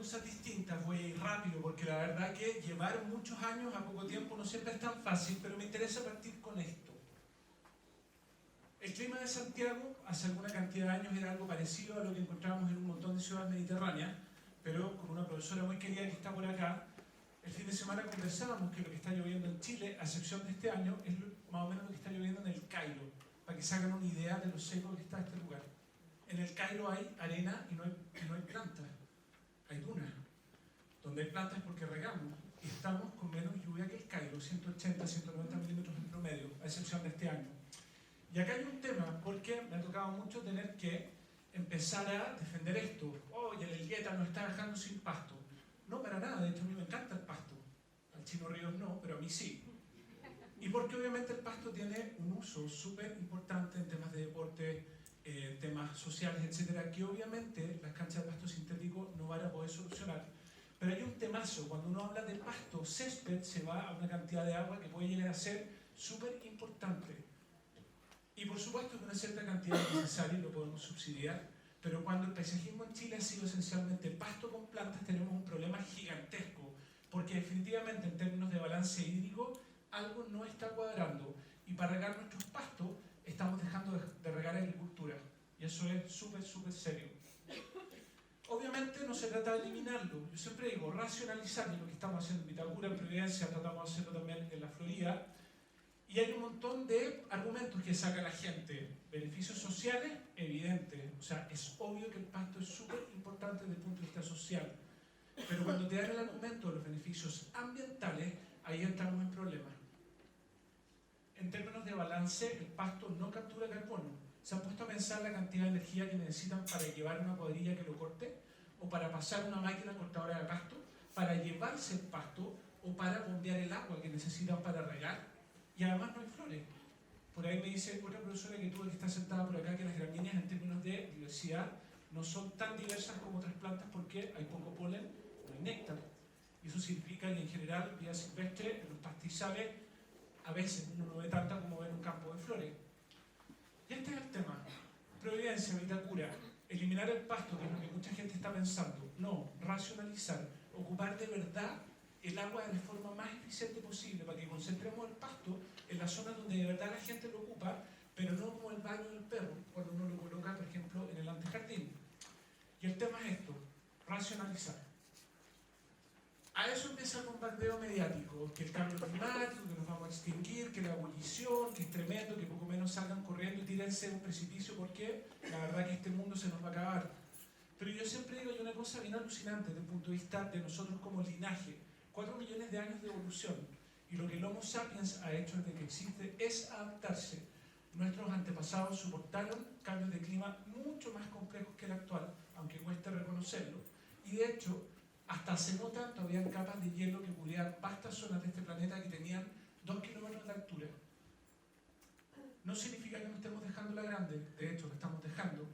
cosas distintas, voy a ir rápido porque la verdad que llevar muchos años a poco tiempo no siempre es tan fácil, pero me interesa partir con esto. El clima de Santiago hace alguna cantidad de años era algo parecido a lo que encontrábamos en un montón de ciudades mediterráneas, pero con una profesora muy querida que está por acá, el fin de semana conversábamos que lo que está lloviendo en Chile, a excepción de este año, es más o menos lo que está lloviendo en el Cairo, para que se hagan una idea de lo seco que está este lugar. En el Cairo hay arena y no hay plantas, hay dunas. Donde hay plantas es porque regamos, y estamos con menos lluvia que el Cairo, 180, 190 milímetros en promedio, a excepción de este año. Y acá hay un tema, porque me ha tocado mucho tener que empezar a defender esto. Oye, el Elgueta nos está dejando sin pasto. No, para nada, de hecho a mí me encanta el pasto. Al Chino Ríos no, pero a mí sí. Y porque obviamente el pasto tiene un uso súper importante en temas de deporte, temas sociales, etcétera, que obviamente las canchas de pasto sintético no van a poder solucionar. Pero hay un temazo, cuando uno habla de pasto, césped se va a una cantidad de agua que puede llegar a ser súper importante. Y por supuesto que una cierta cantidad es necesaria y lo podemos subsidiar, pero cuando el paisajismo en Chile ha sido esencialmente pasto con plantas, tenemos un problema gigantesco, porque definitivamente en términos de balance hídrico, algo no está cuadrando, y para regar nuestros pastos estamos dejando de regar agricultura, y eso es súper, súper serio. Obviamente no se trata de eliminarlo, yo siempre digo racionalizar, y lo que estamos haciendo en Vitacura, en Providencia, tratamos de hacerlo también en la Florida, y hay un montón de argumentos que saca la gente. Beneficios sociales, evidentes. O sea, es obvio que el pasto es súper importante desde el punto de vista social. Pero cuando te dan el argumento de los beneficios ambientales, ahí entramos en problemas. En términos de balance, el pasto no captura carbono. ¿Se han puesto a pensar la cantidad de energía que necesitan para llevar una cuadrilla que lo corte? ¿O para pasar una máquina cortadora de pasto? ¿Para llevarse el pasto? ¿O para bombear el agua que necesitan para regar? Y además no hay flores. Por ahí me dice otra profesora que tuve que estar sentada por acá que las gramíneas en términos de diversidad no son tan diversas como otras plantas porque hay poco polen, no hay néctar. Y eso significa que en general, vida silvestre, en los pastizales, a veces uno no ve tanta como ve en un campo de flores. Y este es el tema. Providencia, Vitacura, eliminar el pasto, que es lo que mucha gente está pensando. No, racionalizar, ocupar de verdad el agua de la forma más eficiente posible para que concentremos el pasto en las zonas donde de verdad la gente lo ocupa, pero no como el baño del perro, cuando uno lo coloca, por ejemplo, en el antejardín. Y el tema es esto, racionalizar. A eso empieza el bombardeo mediático, que el cambio climático, que nos vamos a extinguir, que la ebullición, que es tremendo, que poco menos salgan corriendo y tírense a un precipicio porque la verdad que este mundo se nos va a acabar. Pero yo siempre digo, hay una cosa bien alucinante desde el punto de vista de nosotros como linaje. 4 millones de años de evolución, y lo que el Homo sapiens ha hecho desde que existe es adaptarse. Nuestros antepasados soportaron cambios de clima mucho más complejos que el actual, aunque cueste reconocerlo, y de hecho hasta hace no tanto habían capas de hielo que cubrían vastas zonas de este planeta que tenían 2 kilómetros de altura. No significa que no estemos dejando la grande, de hecho lo estamos dejando,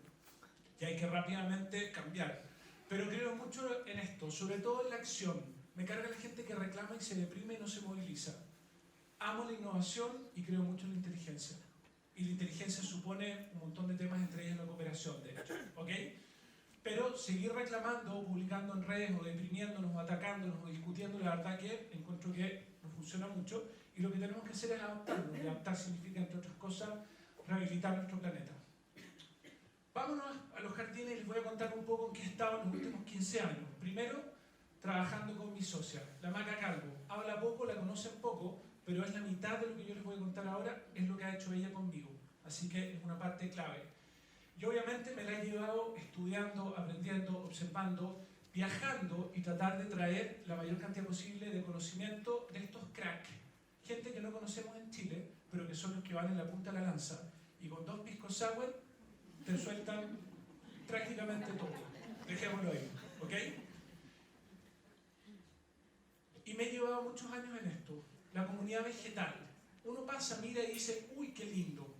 y hay que rápidamente cambiar. Pero creo mucho en esto, sobre todo en la acción. Me carga la gente que reclama y se deprime y no se moviliza. Amo la innovación y creo mucho en la inteligencia. Y la inteligencia supone un montón de temas, entre ellos la cooperación, de hecho. ¿Ok? Pero seguir reclamando, publicando en redes, o deprimiéndonos, o atacándonos, o discutiendo, la verdad que encuentro que no funciona mucho. Y lo que tenemos que hacer es adaptarnos. Y adaptar significa, entre otras cosas, rehabilitar nuestro planeta. Vámonos a los jardines y les voy a contar un poco en qué he estado en los últimos 15 años. Primero, trabajando con mi socia, la Maca Calvo. Habla poco, la conocen poco, pero es la mitad de lo que yo les voy a contar ahora, es lo que ha hecho ella conmigo. Así que es una parte clave. Yo obviamente me la he llevado estudiando, aprendiendo, observando, viajando y tratar de traer la mayor cantidad posible de conocimiento de estos cracks. Gente que no conocemos en Chile, pero que son los que van en la punta de la lanza. Y con 2 pisco sour te sueltan prácticamente todo. Dejémoslo ahí, ¿ok? Y me he llevado muchos años en esto. La comunidad vegetal. Uno pasa, mira y dice, uy, qué lindo.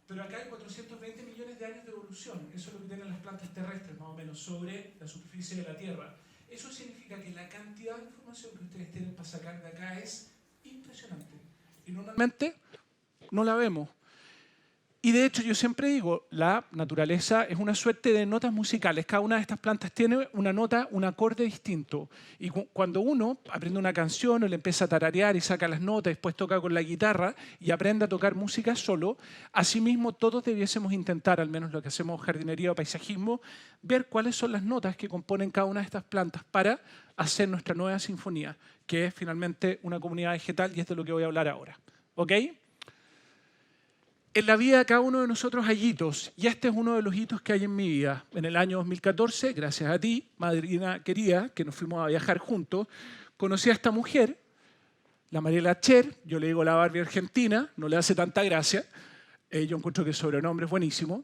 Pero acá hay 420 millones de años de evolución. Eso es lo que tienen las plantas terrestres, más o menos, sobre la superficie de la Tierra. Eso significa que la cantidad de información que ustedes tienen para sacar de acá es impresionante. Y normalmente no la vemos. Y de hecho yo siempre digo, la naturaleza es una suerte de notas musicales. Cada una de estas plantas tiene una nota, un acorde distinto. Y cuando uno aprende una canción o le empieza a tararear y saca las notas, después toca con la guitarra y aprende a tocar música solo, asimismo todos debiésemos intentar, al menos lo que hacemos jardinería o paisajismo, ver cuáles son las notas que componen cada una de estas plantas para hacer nuestra nueva sinfonía, que es finalmente una comunidad vegetal y es de lo que voy a hablar ahora. ¿Ok? En la vida de cada uno de nosotros hay hitos, y este es uno de los hitos que hay en mi vida. En el año 2014, gracias a ti, madrina querida, que nos fuimos a viajar juntos, conocí a esta mujer, la Mariela Cher, yo le digo la Barbie argentina, no le hace tanta gracia, yo encuentro que el sobrenombre es buenísimo,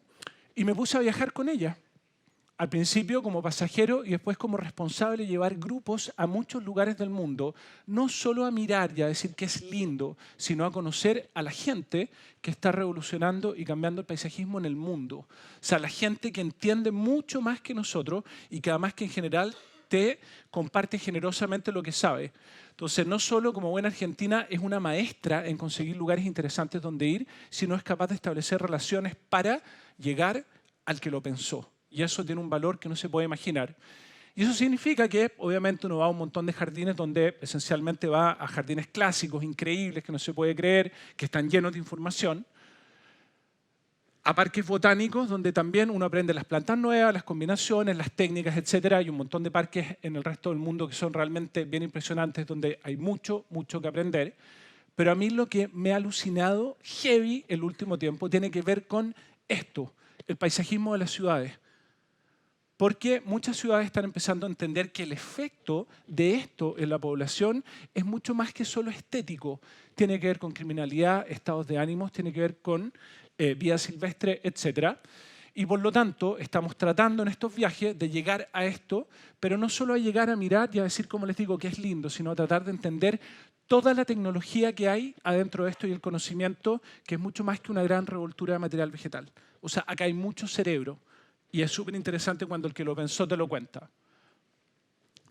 y me puse a viajar con ella. Al principio como pasajero y después como responsable de llevar grupos a muchos lugares del mundo, no solo a mirar y a decir que es lindo, sino a conocer a la gente que está revolucionando y cambiando el paisajismo en el mundo. O sea, la gente que entiende mucho más que nosotros y que además que en general te comparte generosamente lo que sabe. Entonces, no solo como buena argentina es una maestra en conseguir lugares interesantes donde ir, sino es capaz de establecer relaciones para llegar al que lo pensó. Y eso tiene un valor que no se puede imaginar. Y eso significa que, obviamente, uno va a un montón de jardines donde esencialmente va a jardines clásicos, increíbles, que no se puede creer, que están llenos de información. A parques botánicos, donde también uno aprende las plantas nuevas, las combinaciones, las técnicas, etc. Hay un montón de parques en el resto del mundo que son realmente bien impresionantes, donde hay mucho, mucho que aprender. Pero a mí lo que me ha alucinado heavy el último tiempo tiene que ver con esto, el paisajismo de las ciudades. Porque muchas ciudades están empezando a entender que el efecto de esto en la población es mucho más que solo estético. Tiene que ver con criminalidad, estados de ánimos, tiene que ver con vida silvestre, etc. Y por lo tanto, estamos tratando en estos viajes de llegar a esto, pero no solo a llegar a mirar y a decir, como les digo, que es lindo, sino a tratar de entender toda la tecnología que hay adentro de esto y el conocimiento, que es mucho más que una gran revoltura de material vegetal. O sea, acá hay mucho cerebro. Y es súper interesante cuando el que lo pensó te lo cuenta.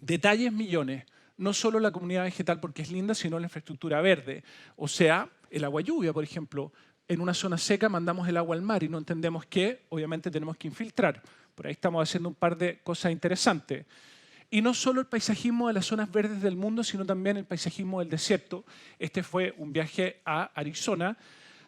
Detalles millones. No solo la comunidad vegetal porque es linda, sino la infraestructura verde. O sea, el agua lluvia, por ejemplo. En una zona seca mandamos el agua al mar y no entendemos que, obviamente, tenemos que infiltrar. Por ahí estamos haciendo un par de cosas interesantes. Y no solo el paisajismo de las zonas verdes del mundo, sino también el paisajismo del desierto. Este fue un viaje a Arizona,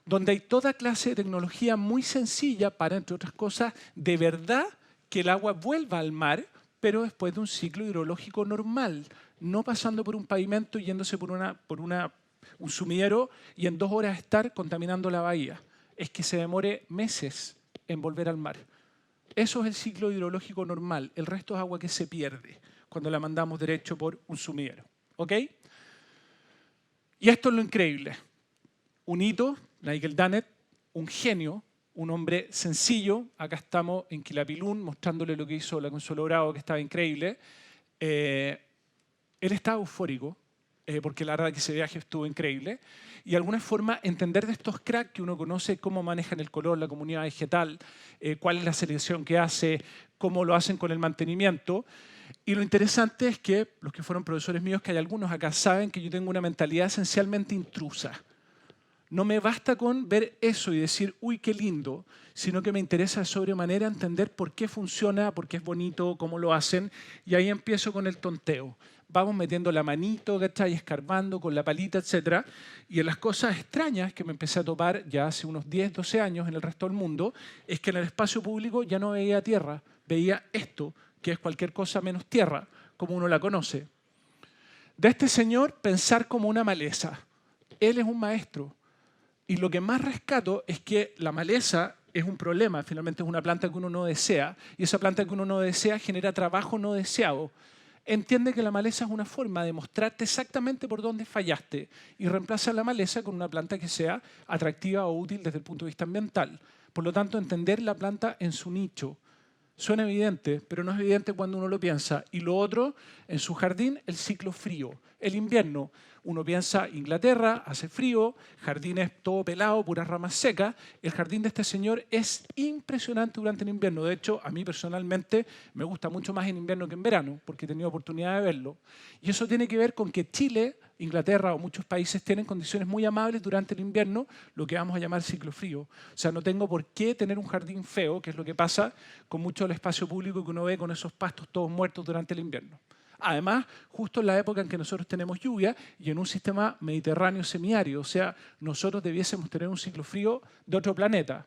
donde hay toda clase de tecnología muy sencilla para, entre otras cosas, de verdad que el agua vuelva al mar, pero después de un ciclo hidrológico normal, no pasando por un pavimento y yéndose por un sumidero y en 2 horas estar contaminando la bahía. Es que se demore meses en volver al mar. Eso es el ciclo hidrológico normal. El resto es agua que se pierde cuando la mandamos derecho por un sumidero. ¿Ok? Y esto es lo increíble. Un hito, Nigel Dunnett, un genio, un hombre sencillo. Acá estamos en Quilapilún mostrándole lo que hizo la Consuelo Bravo, que estaba increíble. Él estaba eufórico, porque la verdad que ese viaje estuvo increíble. Y de alguna forma entender de estos cracks que uno conoce cómo manejan el color, la comunidad vegetal, cuál es la selección que hace, cómo lo hacen con el mantenimiento. Y lo interesante es que los que fueron profesores míos, que hay algunos acá, saben que yo tengo una mentalidad esencialmente intrusa. No me basta con ver eso y decir, uy, qué lindo, sino que me interesa de sobremanera entender por qué funciona, por qué es bonito, cómo lo hacen, y ahí empiezo con el tonteo. Vamos metiendo la manito, ¿cachai? Escarbando con la palita, etc. Y en las cosas extrañas que me empecé a topar ya hace unos 10, 12 años en el resto del mundo, es que en el espacio público ya no veía tierra, veía esto, que es cualquier cosa menos tierra, como uno la conoce. De este señor, pensar como una maleza. Él es un maestro. Y lo que más rescato es que la maleza es un problema, finalmente es una planta que uno no desea, y esa planta que uno no desea genera trabajo no deseado. Entiende que la maleza es una forma de mostrarte exactamente por dónde fallaste y reemplaza la maleza con una planta que sea atractiva o útil desde el punto de vista ambiental. Por lo tanto, entender la planta en su nicho. Suena evidente, pero no es evidente cuando uno lo piensa. Y lo otro, en su jardín, el ciclo frío. El invierno, uno piensa Inglaterra, hace frío, jardines todo pelado, puras ramas secas. El jardín de este señor es impresionante durante el invierno. De hecho, a mí personalmente me gusta mucho más en invierno que en verano, porque he tenido oportunidad de verlo. Y eso tiene que ver con que Chile Inglaterra o muchos países tienen condiciones muy amables durante el invierno, lo que vamos a llamar ciclo frío. O sea, no tengo por qué tener un jardín feo, que es lo que pasa con mucho del espacio público que uno ve con esos pastos todos muertos durante el invierno. Además, justo en la época en que nosotros tenemos lluvia y en un sistema mediterráneo semiárido, o sea, nosotros debiésemos tener un ciclo frío de otro planeta.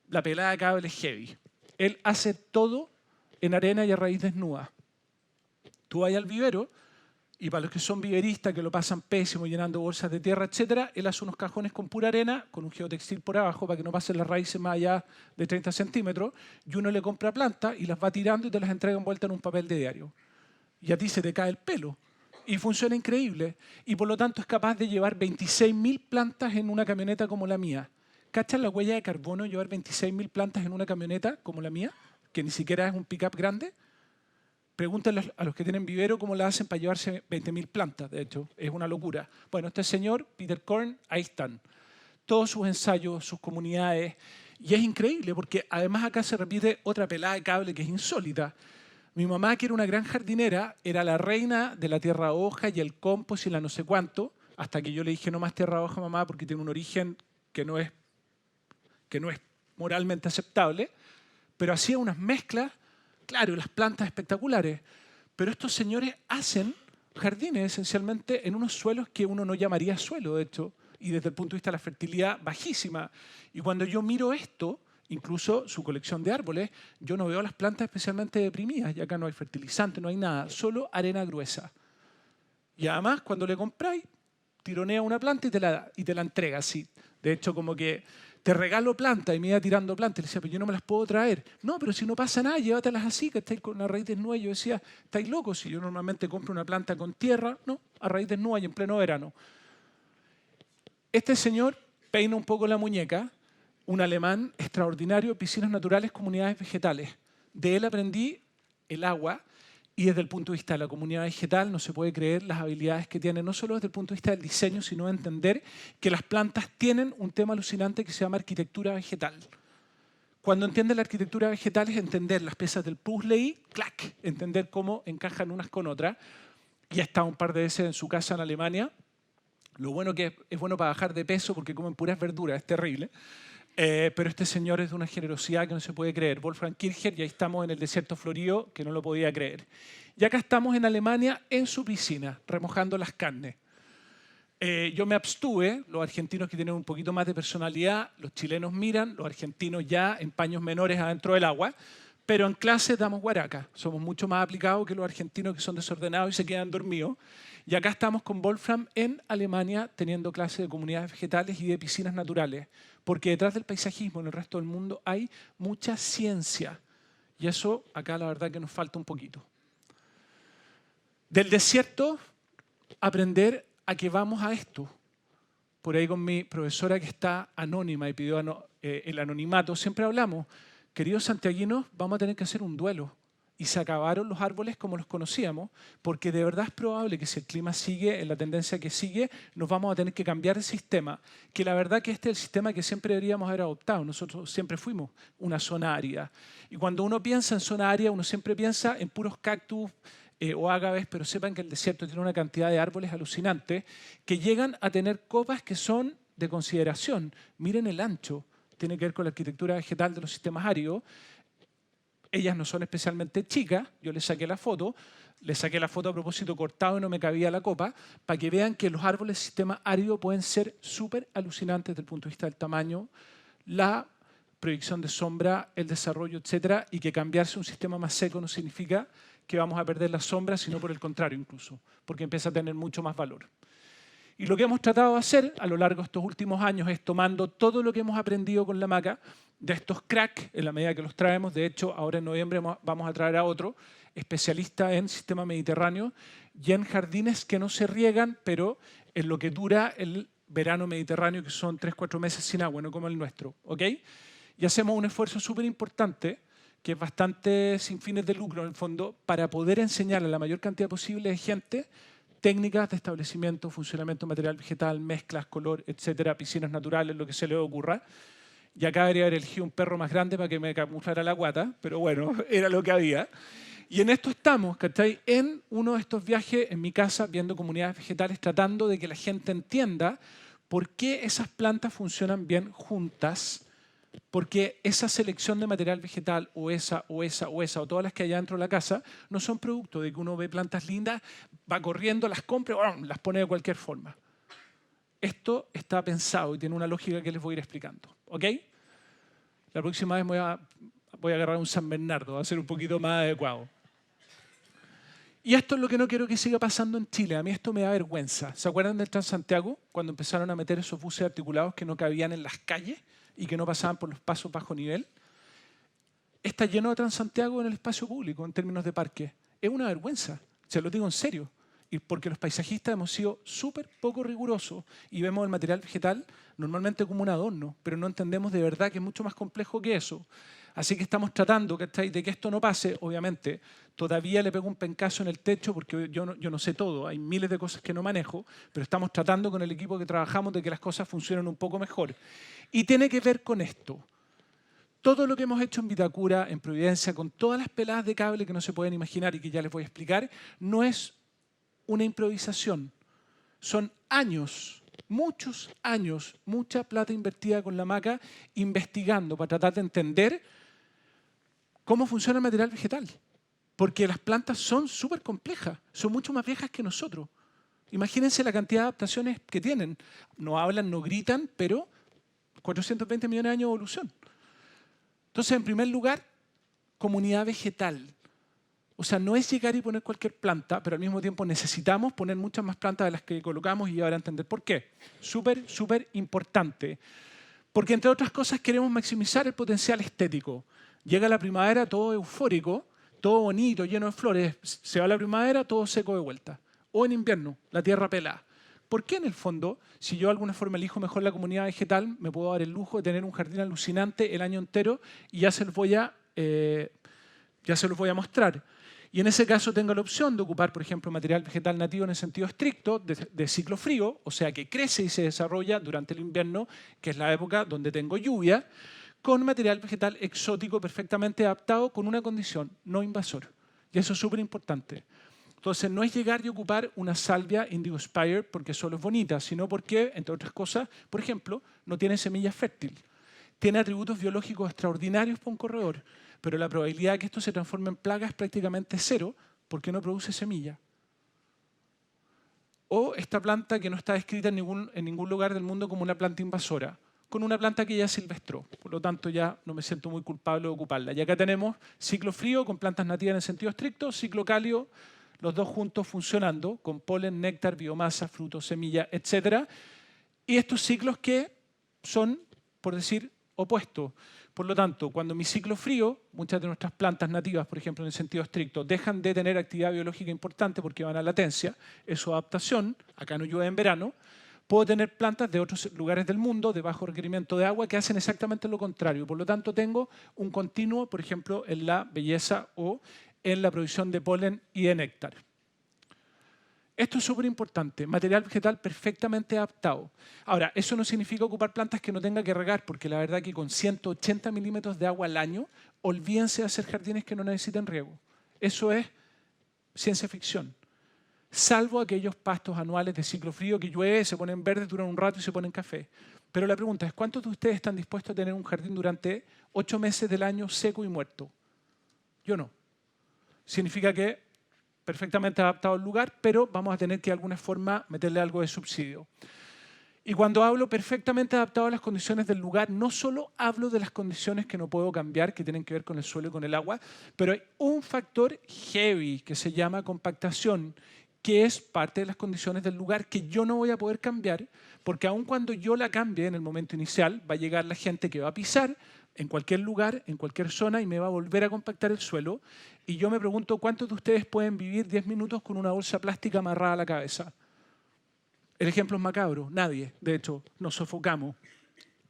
La pelada de cable es heavy. Él hace todo en arena y a raíz desnuda. Tú vas al vivero y para los que son viveristas, que lo pasan pésimo llenando bolsas de tierra, etc., él hace unos cajones con pura arena, con un geotextil por abajo para que no pasen las raíces más allá de 30 centímetros, y uno le compra plantas y las va tirando y te las entrega envueltas en un papel de diario. Y a ti se te cae el pelo. Y funciona increíble. Y por lo tanto es capaz de llevar 26.000 plantas en una camioneta como la mía. ¿Cachan la huella de carbono llevar 26.000 plantas en una camioneta como la mía? Que ni siquiera es un pick-up grande. Pregúntenle a los que tienen vivero cómo la hacen para llevarse 20.000 plantas, de hecho, es una locura. Bueno, este señor, Peter Korn, ahí están. Todos sus ensayos, sus comunidades, y es increíble porque además acá se repite otra pelada de cable que es insólita. Mi mamá, que era una gran jardinera, era la reina de la tierra hoja y el compost y la no sé cuánto, hasta que yo le dije no más tierra hoja, mamá, porque tiene un origen que no es moralmente aceptable, pero hacía unas mezclas. Claro, las plantas espectaculares, pero estos señores hacen jardines esencialmente en unos suelos que uno no llamaría suelo, de hecho, y desde el punto de vista de la fertilidad bajísima. Y cuando yo miro esto, incluso su colección de árboles, yo no veo las plantas especialmente deprimidas, y acá no hay fertilizante, no hay nada, solo arena gruesa. Y además, cuando le compráis, tironea una planta y te la entrega así. De hecho, como que te regalo planta y me iba tirando plantas. Y le decía, pero yo no me las puedo traer. No, pero si no pasa nada, llévatelas así, que estáis con una raíz desnuda. Yo decía, estáis locos. Si yo normalmente compro una planta con tierra, no, a raíz desnuda y en pleno verano. Este señor peina un poco la muñeca, un alemán extraordinario, piscinas naturales, comunidades vegetales. De él aprendí el agua. Y desde el punto de vista de la comunidad vegetal no se puede creer las habilidades que tiene, no solo desde el punto de vista del diseño, sino de entender que las plantas tienen un tema alucinante que se llama arquitectura vegetal. Cuando entiendes la arquitectura vegetal es entender las piezas del puzzle y ¡clac!, entender cómo encajan unas con otras. Y ha estado un par de veces en su casa en Alemania. Lo bueno que es bueno para bajar de peso porque comen puras verduras, es terrible. Pero este señor es de una generosidad que no se puede creer. Wolfgang Kircher, y ahí estamos en el desierto florido, que no lo podía creer. Y acá estamos en Alemania, en su piscina, remojando las carnes. Yo me abstuve, los argentinos que tienen un poquito más de personalidad, los chilenos miran, los argentinos ya en paños menores adentro del agua, pero en clase damos guaraca. Somos mucho más aplicados que los argentinos que son desordenados y se quedan dormidos. Y acá estamos con Wolfram en Alemania teniendo clases de comunidades vegetales y de piscinas naturales, porque detrás del paisajismo en el resto del mundo hay mucha ciencia. Y eso acá la verdad que nos falta un poquito. Del desierto, aprender a que vamos a esto. Por ahí con mi profesora que está anónima y pidió el anonimato, siempre hablamos, queridos santiaguinos, vamos a tener que hacer un duelo. Y se acabaron los árboles como los conocíamos, porque de verdad es probable que si el clima sigue en la tendencia que sigue, nos vamos a tener que cambiar el sistema, que la verdad que este es el sistema que siempre deberíamos haber adoptado. Nosotros siempre fuimos una zona árida. Y cuando uno piensa en zona árida, uno siempre piensa en puros cactus o ágaves, pero sepan que el desierto tiene una cantidad de árboles alucinantes que llegan a tener copas que son de consideración. Miren el ancho, tiene que ver con la arquitectura vegetal de los sistemas áridos. Ellas no son especialmente chicas, yo les saqué la foto a propósito cortado y no me cabía la copa, para que vean que los árboles del sistema árido pueden ser súper alucinantes desde el punto de vista del tamaño, la proyección de sombra, el desarrollo, etcétera, y que cambiarse a un sistema más seco no significa que vamos a perder la sombra, sino por el contrario incluso, porque empieza a tener mucho más valor. Y lo que hemos tratado de hacer a lo largo de estos últimos años es tomando todo lo que hemos aprendido con la maca, de estos cracks, en la medida que los traemos. De hecho, ahora en noviembre vamos a traer a otro especialista en sistema mediterráneo y en jardines que no se riegan, pero en lo que dura el verano mediterráneo, que son 3-4 meses sin agua, no como el nuestro. ¿Ok? Y hacemos un esfuerzo súper importante, que es bastante sin fines de lucro en el fondo, para poder enseñarle a la mayor cantidad posible de gente técnicas de establecimiento, funcionamiento material vegetal, mezclas, color, etcétera, piscinas naturales, lo que se le ocurra. Y acá debería haber elegido un perro más grande para que me camuflara la guata, pero bueno, era lo que había. Y en esto estamos, ¿cachai? En uno de estos viajes en mi casa, viendo comunidades vegetales, tratando de que la gente entienda por qué esas plantas funcionan bien juntas, porque esa selección de material vegetal, o esa, o todas las que hay dentro de la casa, no son producto de que uno ve plantas lindas, va corriendo, las compra, las pone de cualquier forma. Esto está pensado y tiene una lógica que les voy a ir explicando, ¿ok? La próxima vez voy a agarrar un San Bernardo, va a ser un poquito más adecuado. Y esto es lo que no quiero que siga pasando en Chile. A mí esto me da vergüenza. ¿Se acuerdan del Transantiago? Cuando empezaron a meter esos buses articulados que no cabían en las calles y que no pasaban por los pasos bajo nivel. Está lleno de Transantiago en el espacio público en términos de parque. Es una vergüenza. Se lo digo en serio. Y porque los paisajistas hemos sido súper poco rigurosos y vemos el material vegetal normalmente como un adorno, pero no entendemos de verdad que es mucho más complejo que eso. Así que estamos tratando, ¿cachai?, de que esto no pase. Obviamente, todavía le pego un pencazo en el techo porque yo no sé todo, hay miles de cosas que no manejo, pero estamos tratando con el equipo que trabajamos de que las cosas funcionen un poco mejor. Y tiene que ver con esto. Todo lo que hemos hecho en Vitacura, en Providencia, con todas las peladas de cable que no se pueden imaginar y que ya les voy a explicar, no es una improvisación. Son años, muchos años, mucha plata invertida con la maca, investigando para tratar de entender cómo funciona el material vegetal. Porque las plantas son súper complejas, son mucho más viejas que nosotros. Imagínense la cantidad de adaptaciones que tienen. No hablan, no gritan, pero 420 millones de años de evolución. Entonces, en primer lugar, comunidad vegetal. O sea, no es llegar y poner cualquier planta, pero al mismo tiempo necesitamos poner muchas más plantas de las que colocamos y ahora entender por qué. Súper, súper importante. Porque, entre otras cosas, queremos maximizar el potencial estético. Llega la primavera, todo eufórico, todo bonito, lleno de flores. Se va la primavera, todo seco de vuelta. O en invierno, la tierra pelada. ¿Por qué en el fondo, si yo de alguna forma elijo mejor la comunidad vegetal, me puedo dar el lujo de tener un jardín alucinante el año entero y ya se los voy a mostrar? Y en ese caso tengo la opción de ocupar, por ejemplo, material vegetal nativo en el sentido estricto, de ciclo frío, o sea que crece y se desarrolla durante el invierno, que es la época donde tengo lluvia, con material vegetal exótico perfectamente adaptado con una condición, no invasor. Y eso es súper importante. Entonces, no es llegar y ocupar una salvia Indigo Spire porque solo es bonita, sino porque, entre otras cosas, por ejemplo, no tiene semilla fértil. Tiene atributos biológicos extraordinarios para un corredor, pero la probabilidad de que esto se transforme en plaga es prácticamente cero porque no produce semilla. O esta planta que no está descrita en ningún lugar del mundo como una planta invasora, con una planta que ya silvestró. Por lo tanto, ya no me siento muy culpable de ocuparla. Y acá tenemos ciclo frío con plantas nativas en el sentido estricto, ciclo cálido, los dos juntos funcionando, con polen, néctar, biomasa, frutos, semilla, etc. Y estos ciclos que son, por decir, opuestos. Por lo tanto, cuando mi ciclo frío, muchas de nuestras plantas nativas, por ejemplo, en el sentido estricto, dejan de tener actividad biológica importante porque van a latencia, es su adaptación, acá no llueve en verano, puedo tener plantas de otros lugares del mundo de bajo requerimiento de agua que hacen exactamente lo contrario. Por lo tanto, tengo un continuo, por ejemplo, en la belleza o en la provisión de polen y de néctar. Esto es súper importante, material vegetal perfectamente adaptado. Ahora, eso no significa ocupar plantas que no tenga que regar, porque la verdad que con 180 milímetros de agua al año, olvídense de hacer jardines que no necesiten riego. Eso es ciencia ficción. Salvo aquellos pastos anuales de ciclo frío que llueve, se ponen verdes, duran un rato y se ponen café. Pero la pregunta es, ¿cuántos de ustedes están dispuestos a tener un jardín durante 8 meses del año seco y muerto? Yo no. Significa que perfectamente adaptado al lugar, pero vamos a tener que de alguna forma meterle algo de subsidio. Y cuando hablo perfectamente adaptado a las condiciones del lugar, no solo hablo de las condiciones que no puedo cambiar, que tienen que ver con el suelo y con el agua, pero hay un factor heavy que se llama compactación, que es parte de las condiciones del lugar que yo no voy a poder cambiar, porque aun cuando yo la cambie en el momento inicial, va a llegar la gente que va a pisar en cualquier lugar, en cualquier zona, y me va a volver a compactar el suelo. Y yo me pregunto, ¿cuántos de ustedes pueden vivir 10 minutos con una bolsa plástica amarrada a la cabeza? El ejemplo es macabro, nadie. De hecho, nos sofocamos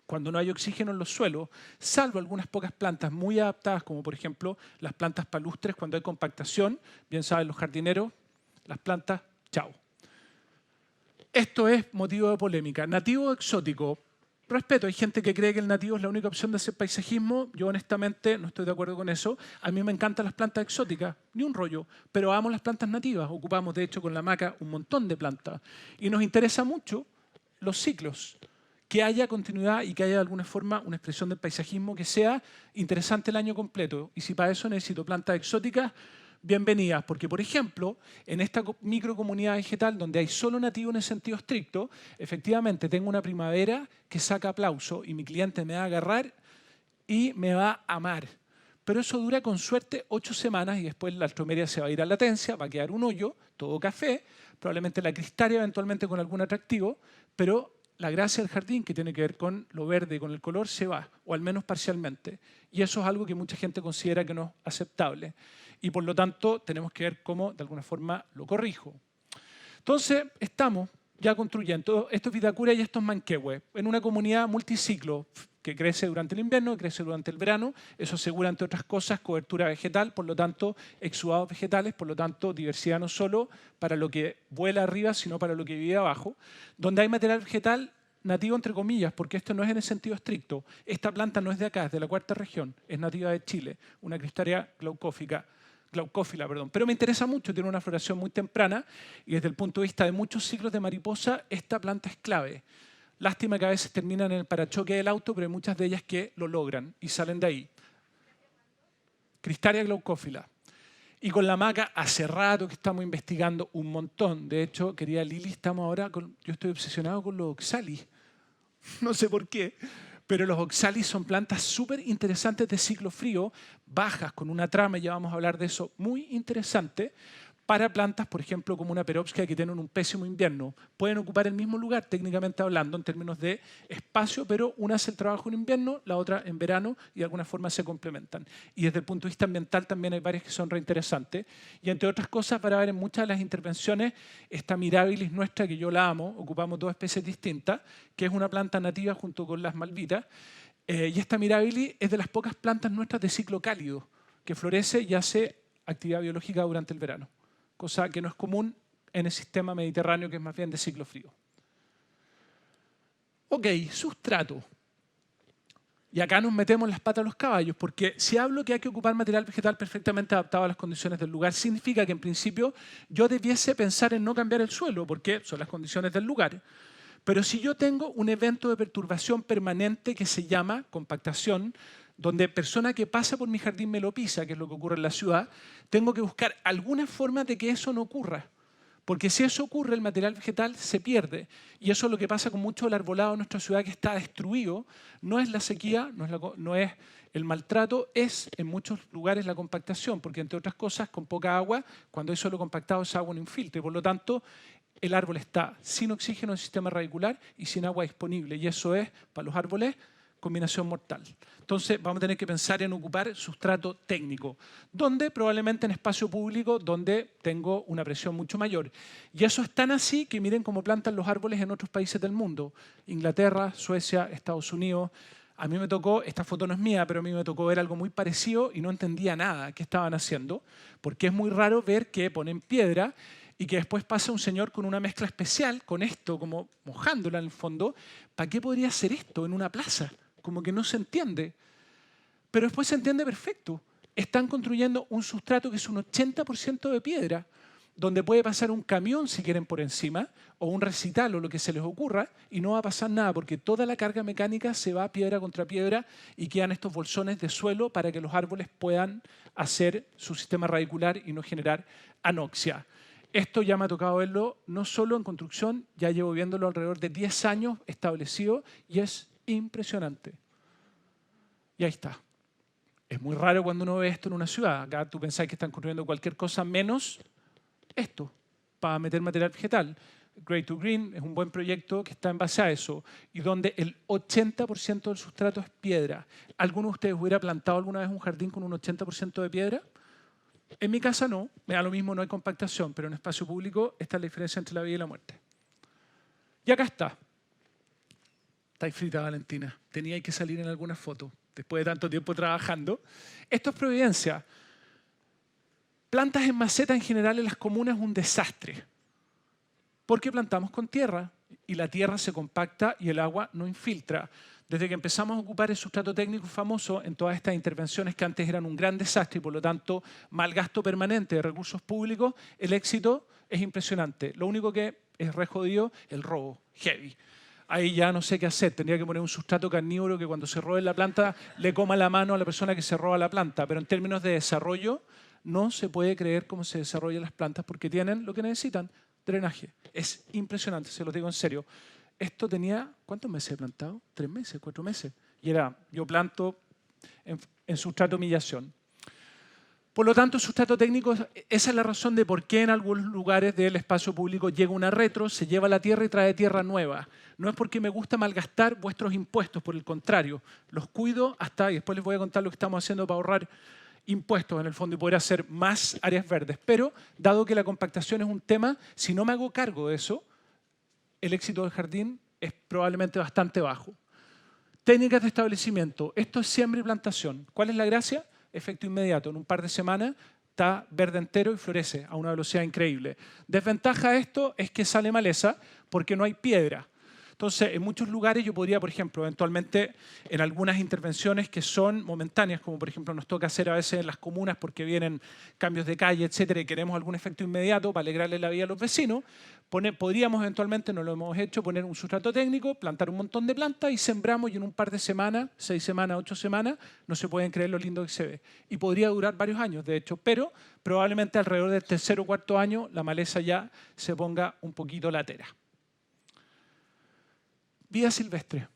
cuando no hay oxígeno en los suelos, salvo algunas pocas plantas muy adaptadas, como por ejemplo las plantas palustres, cuando hay compactación, bien saben los jardineros, las plantas, chao. Esto es motivo de polémica. Nativo o exótico, respeto, hay gente que cree que el nativo es la única opción de hacer paisajismo. Yo honestamente no estoy de acuerdo con eso. A mí me encantan las plantas exóticas, ni un rollo, pero amo las plantas nativas. Ocupamos, de hecho, con la hamaca un montón de plantas. Y nos interesa mucho los ciclos, que haya continuidad y que haya de alguna forma una expresión del paisajismo que sea interesante el año completo. Y si para eso necesito plantas exóticas, bienvenidas, porque por ejemplo, en esta microcomunidad vegetal donde hay solo nativos en el sentido estricto, efectivamente tengo una primavera que saca aplauso y mi cliente me va a agarrar y me va a amar. Pero eso dura con suerte 8 semanas y después la altromeria se va a ir a latencia, va a quedar un hoyo, todo café, probablemente la cristaria eventualmente con algún atractivo, pero la gracia del jardín, que tiene que ver con lo verde y con el color, se va, o al menos parcialmente. Y eso es algo que mucha gente considera que no es aceptable. Y por lo tanto, tenemos que ver cómo, de alguna forma, lo corrijo. Entonces, estamos ya construyendo. Esto es Vitacura y esto es Manquehue, en una comunidad multiciclo que crece durante el invierno, que crece durante el verano. Eso asegura, entre otras cosas, cobertura vegetal, por lo tanto, exudados vegetales, por lo tanto, diversidad no solo para lo que vuela arriba, sino para lo que vive abajo. Donde hay material vegetal nativo, entre comillas, porque esto no es en el sentido estricto. Esta planta no es de acá, es de la cuarta región, es nativa de Chile, una cristaria glaucófila, pero me interesa mucho, tiene una floración muy temprana y desde el punto de vista de muchos ciclos de mariposa, esta planta es clave. Lástima que a veces terminan en el parachoque del auto, pero hay muchas de ellas que lo logran y salen de ahí. Cristaria glaucófila. Y con la hamaca hace rato que estamos investigando un montón. De hecho, querida Lili, yo estoy obsesionado con los oxalis. No sé por qué, pero los oxalis son plantas súper interesantes de ciclo frío, bajas, con una trama, ya vamos a hablar de eso, muy interesante, para plantas, por ejemplo, como una perovskaya que tienen un pésimo invierno. Pueden ocupar el mismo lugar, técnicamente hablando, en términos de espacio, pero una hace el trabajo en invierno, la otra en verano, y de alguna forma se complementan. Y desde el punto de vista ambiental también hay varias que son reinteresantes. Y entre otras cosas, para ver en muchas de las intervenciones, esta Mirabilis nuestra, que yo la amo, ocupamos 2 especies distintas, que es una planta nativa junto con las malvitas. Y esta Mirabilis es de las pocas plantas nuestras de ciclo cálido, que florece y hace actividad biológica durante el verano, cosa que no es común en el sistema mediterráneo, que es más bien de ciclo frío. Ok, sustrato. Y acá nos metemos las patas a los caballos, porque si hablo que hay que ocupar material vegetal perfectamente adaptado a las condiciones del lugar, significa que en principio yo debiese pensar en no cambiar el suelo, porque son las condiciones del lugar. Pero si yo tengo un evento de perturbación permanente que se llama compactación, donde persona que pasa por mi jardín me lo pisa, que es lo que ocurre en la ciudad, tengo que buscar alguna forma de que eso no ocurra. Porque si eso ocurre, el material vegetal se pierde. Y eso es lo que pasa con mucho del arbolado en nuestra ciudad, que está destruido. No es la sequía, no es el maltrato, es en muchos lugares la compactación. Porque, entre otras cosas, con poca agua, cuando hay suelo compactado, esa agua no infiltra. Por lo tanto, el árbol está sin oxígeno en el sistema radicular y sin agua disponible. Y eso es, para los árboles, combinación mortal. Entonces vamos a tener que pensar en ocupar sustrato técnico, donde probablemente en espacio público, donde tengo una presión mucho mayor. Y eso es tan así que miren cómo plantan los árboles en otros países del mundo. Inglaterra, Suecia, Estados Unidos. A mí me tocó, esta foto no es mía, pero a mí me tocó ver algo muy parecido y no entendía nada que estaban haciendo, porque es muy raro ver que ponen piedra y que después pasa un señor con una mezcla especial, con esto, como mojándola en el fondo. ¿Para qué podría hacer esto en una plaza? Como que no se entiende. Pero después se entiende perfecto. Están construyendo un sustrato que es un 80% de piedra, donde puede pasar un camión, si quieren, por encima, o un recital o lo que se les ocurra, y no va a pasar nada, porque toda la carga mecánica se va piedra contra piedra y quedan estos bolsones de suelo para que los árboles puedan hacer su sistema radicular y no generar anoxia. Esto ya me ha tocado verlo no solo en construcción, ya llevo viéndolo alrededor de 10 años establecido y es impresionante. Y ahí está. Es muy raro cuando uno ve esto en una ciudad. Acá tú pensás que están construyendo cualquier cosa menos esto, para meter material vegetal. Grey to Green es un buen proyecto que está en base a eso y donde el 80% del sustrato es piedra. ¿Alguno de ustedes hubiera plantado alguna vez un jardín con un 80% de piedra? En mi casa no, me da lo mismo, no hay compactación, pero en espacio público esta es la diferencia entre la vida y la muerte. Y acá está. Estáis frita, Valentina. Tenía que salir en algunas fotos, después de tanto tiempo trabajando. Esto es Providencia. Plantas en maceta en general en las comunas es un desastre, porque plantamos con tierra y la tierra se compacta y el agua no infiltra. Desde que empezamos a ocupar el sustrato técnico famoso en todas estas intervenciones que antes eran un gran desastre y por lo tanto mal gasto permanente de recursos públicos, el éxito es impresionante. Lo único que es re jodido, el robo, heavy. Ahí ya no sé qué hacer, tendría que poner un sustrato carnívoro que cuando se robe la planta le coma la mano a la persona que se roba la planta, pero en términos de desarrollo no se puede creer cómo se desarrollan las plantas porque tienen lo que necesitan, drenaje. Es impresionante, se lo digo en serio. Esto tenía, ¿cuántos meses he plantado? 3 meses, 4 meses. Y era, yo planto en sustrato humillación. Por lo tanto, sustrato técnico, esa es la razón de por qué en algunos lugares del espacio público llega una retro, se lleva la tierra y trae tierra nueva. No es porque me gusta malgastar vuestros impuestos, por el contrario, los cuido hasta, y después les voy a contar lo que estamos haciendo para ahorrar impuestos en el fondo y poder hacer más áreas verdes. Pero, dado que la compactación es un tema, si no me hago cargo de eso, el éxito del jardín es probablemente bastante bajo. Técnicas de establecimiento. Esto es siembra y plantación. ¿Cuál es la gracia? Efecto inmediato. En un par de semanas está verde entero y florece a una velocidad increíble. Desventaja de esto es que sale maleza porque no hay piedra. Entonces, en muchos lugares yo podría, por ejemplo, eventualmente en algunas intervenciones que son momentáneas, como por ejemplo nos toca hacer a veces en las comunas porque vienen cambios de calle, etcétera, y queremos algún efecto inmediato para alegrarle la vida a los vecinos, podríamos eventualmente, no lo hemos hecho, poner un sustrato técnico, plantar un montón de plantas y sembramos y en un par de semanas, 6 semanas, 8 semanas, no se pueden creer lo lindo que se ve. Y podría durar varios años, de hecho, pero probablemente alrededor del tercer o cuarto año la maleza ya se ponga un poquito latera. Vida silvestre.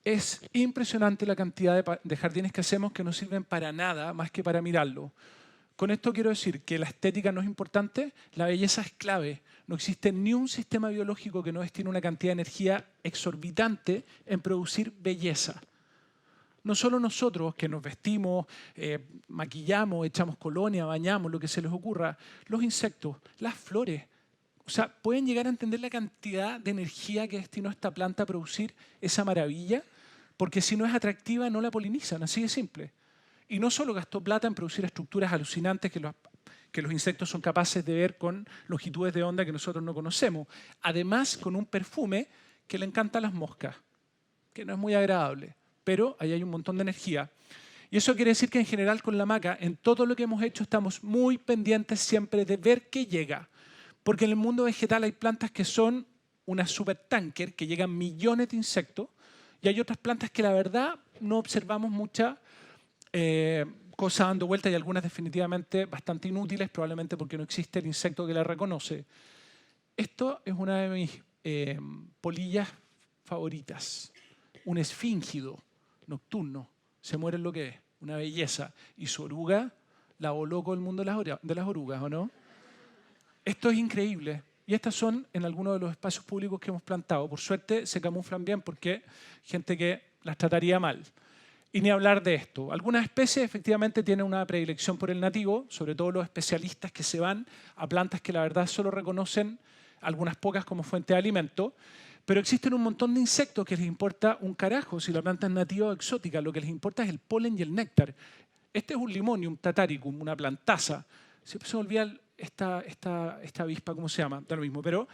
Es impresionante la cantidad de jardines que hacemos que no sirven para nada más que para mirarlo. Con esto quiero decir que la estética no es importante, la belleza es clave. No existe ni un sistema biológico que no destine una cantidad de energía exorbitante en producir belleza. No solo nosotros que nos vestimos, maquillamos, echamos colonia, bañamos, lo que se les ocurra, los insectos, las flores. O sea, ¿pueden llegar a entender la cantidad de energía que destinó esta planta a producir esa maravilla? Porque si no es atractiva, no la polinizan, así de simple. Y no solo gastó plata en producir estructuras alucinantes que los insectos son capaces de ver con longitudes de onda que nosotros no conocemos. Además, con un perfume que le encanta a las moscas, que no es muy agradable, pero ahí hay un montón de energía. Y eso quiere decir que en general con la maca, en todo lo que hemos hecho, estamos muy pendientes siempre de ver qué llega. Porque en el mundo vegetal hay plantas que son una supertanker, que llegan millones de insectos, y hay otras plantas que la verdad no observamos mucha cosa dando vuelta y algunas definitivamente bastante inútiles, probablemente porque no existe el insecto que la reconoce. Esto es una de mis polillas favoritas, un esfíngido nocturno, se muere en lo que es, una belleza, y su oruga la voló con el mundo de las orugas, ¿o no? Esto es increíble y estas son en algunos de los espacios públicos que hemos plantado. Por suerte se camuflan bien porque hay gente que las trataría mal. Y ni hablar de esto. Algunas especies efectivamente tienen una predilección por el nativo, sobre todo los especialistas que se van a plantas que la verdad solo reconocen algunas pocas como fuente de alimento, pero existen un montón de insectos que les importa un carajo si la planta es nativa o exótica. Lo que les importa es el polen y el néctar. Este es un limonium tataricum, una plantaza. Siempre se me olvida esta avispa, ¿cómo se llama? Da lo mismo, pero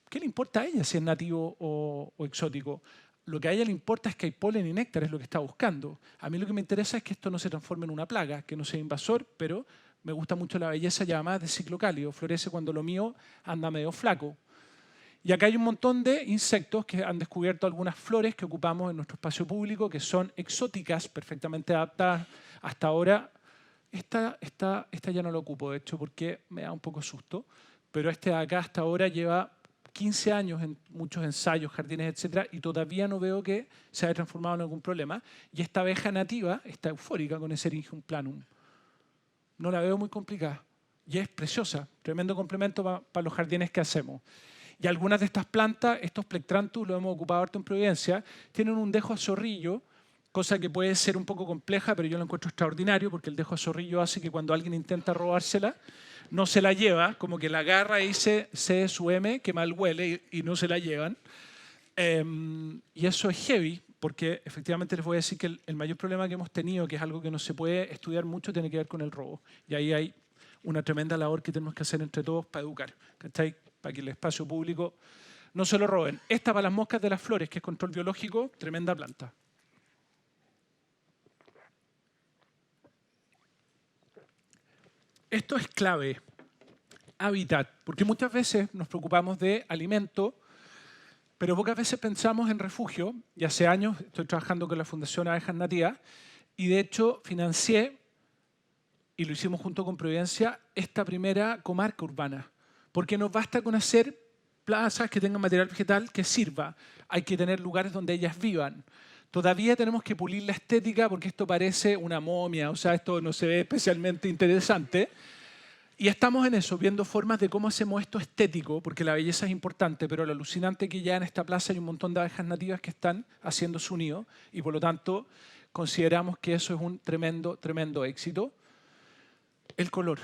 ¿qué le importa a ella si es nativo o exótico? Lo que a ella le importa es que hay polen y néctar, es lo que está buscando. A mí lo que me interesa es que esto no se transforme en una plaga, que no sea invasor, pero me gusta mucho la belleza llamada de ciclo cálido. Florece cuando lo mío anda medio flaco. Y acá hay un montón de insectos que han descubierto algunas flores que ocupamos en nuestro espacio público, que son exóticas, perfectamente adaptadas hasta ahora. Esta ya no la ocupo, de hecho, porque me da un poco susto, pero este de acá hasta ahora lleva 15 años en muchos ensayos, jardines, etcétera, y todavía no veo que se haya transformado en algún problema. Y esta abeja nativa está eufórica con Escherichium planum. No la veo muy complicada. Y es preciosa, tremendo complemento para los jardines que hacemos. Y algunas de estas plantas, estos Plectranthus, lo hemos ocupado harto en Providencia, tienen un dejo a zorrillo, cosa que puede ser un poco compleja, pero yo lo encuentro extraordinario porque el dejo a zorrillo hace que cuando alguien intenta robársela, no se la lleva, como que la agarra y dice C su M, que mal huele, y no se la llevan. Y eso es heavy, porque efectivamente les voy a decir que el mayor problema que hemos tenido, que es algo que no se puede estudiar mucho, tiene que ver con el robo. Y ahí hay una tremenda labor que tenemos que hacer entre todos para educar, ¿cachai? Para que el espacio público No se lo roben. Esta para las moscas de las flores, que es control biológico, tremenda planta. Esto es clave. Hábitat, porque muchas veces nos preocupamos de alimento, pero pocas veces pensamos en refugio. Y hace años estoy trabajando con la Fundación Abejas Nativas y de hecho financié, y lo hicimos junto con Providencia, esta primera comarca urbana. Porque nos basta con hacer plazas que tengan material vegetal que sirva. Hay que tener lugares donde ellas vivan. Todavía tenemos que pulir la estética porque esto parece una momia, o sea, esto no se ve especialmente interesante. Y estamos en eso, viendo formas de cómo hacemos esto estético, porque la belleza es importante, pero lo alucinante es que ya en esta plaza hay un montón de abejas nativas que están haciendo su nido y por lo tanto consideramos que eso es un tremendo, tremendo éxito. El color.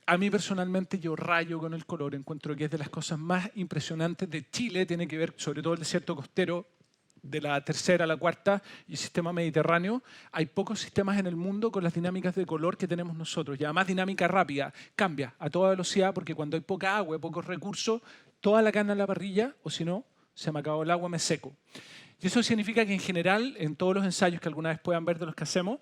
A mí personalmente yo rayo con el color, encuentro que es de las cosas más impresionantes de Chile, tiene que ver sobre todo el desierto costero, de la tercera a la cuarta y el sistema mediterráneo. Hay pocos sistemas en el mundo con las dinámicas de color que tenemos nosotros. Y además dinámica rápida, cambia a toda velocidad porque cuando hay poca agua, pocos recursos, toda la carne a la parrilla o si no, se me acabó el agua, me seco. Y eso significa que en general, en todos los ensayos que alguna vez puedan ver de los que hacemos,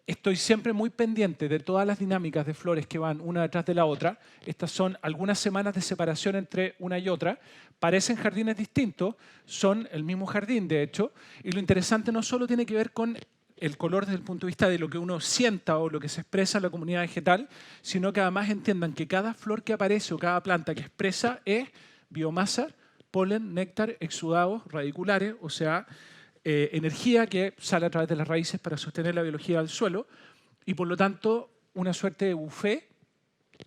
estoy siempre muy pendiente de todas las dinámicas de flores que van una detrás de la otra. Estas son algunas semanas de separación entre una y otra. Parecen jardines distintos, son el mismo jardín, de hecho. Y lo interesante no solo tiene que ver con el color desde el punto de vista de lo que uno sienta o lo que se expresa en la comunidad vegetal, sino que además entiendan que cada flor que aparece o cada planta que expresa es biomasa, polen, néctar, exudados radiculares, o sea, energía que sale a través de las raíces para sostener la biología del suelo y por lo tanto una suerte de buffet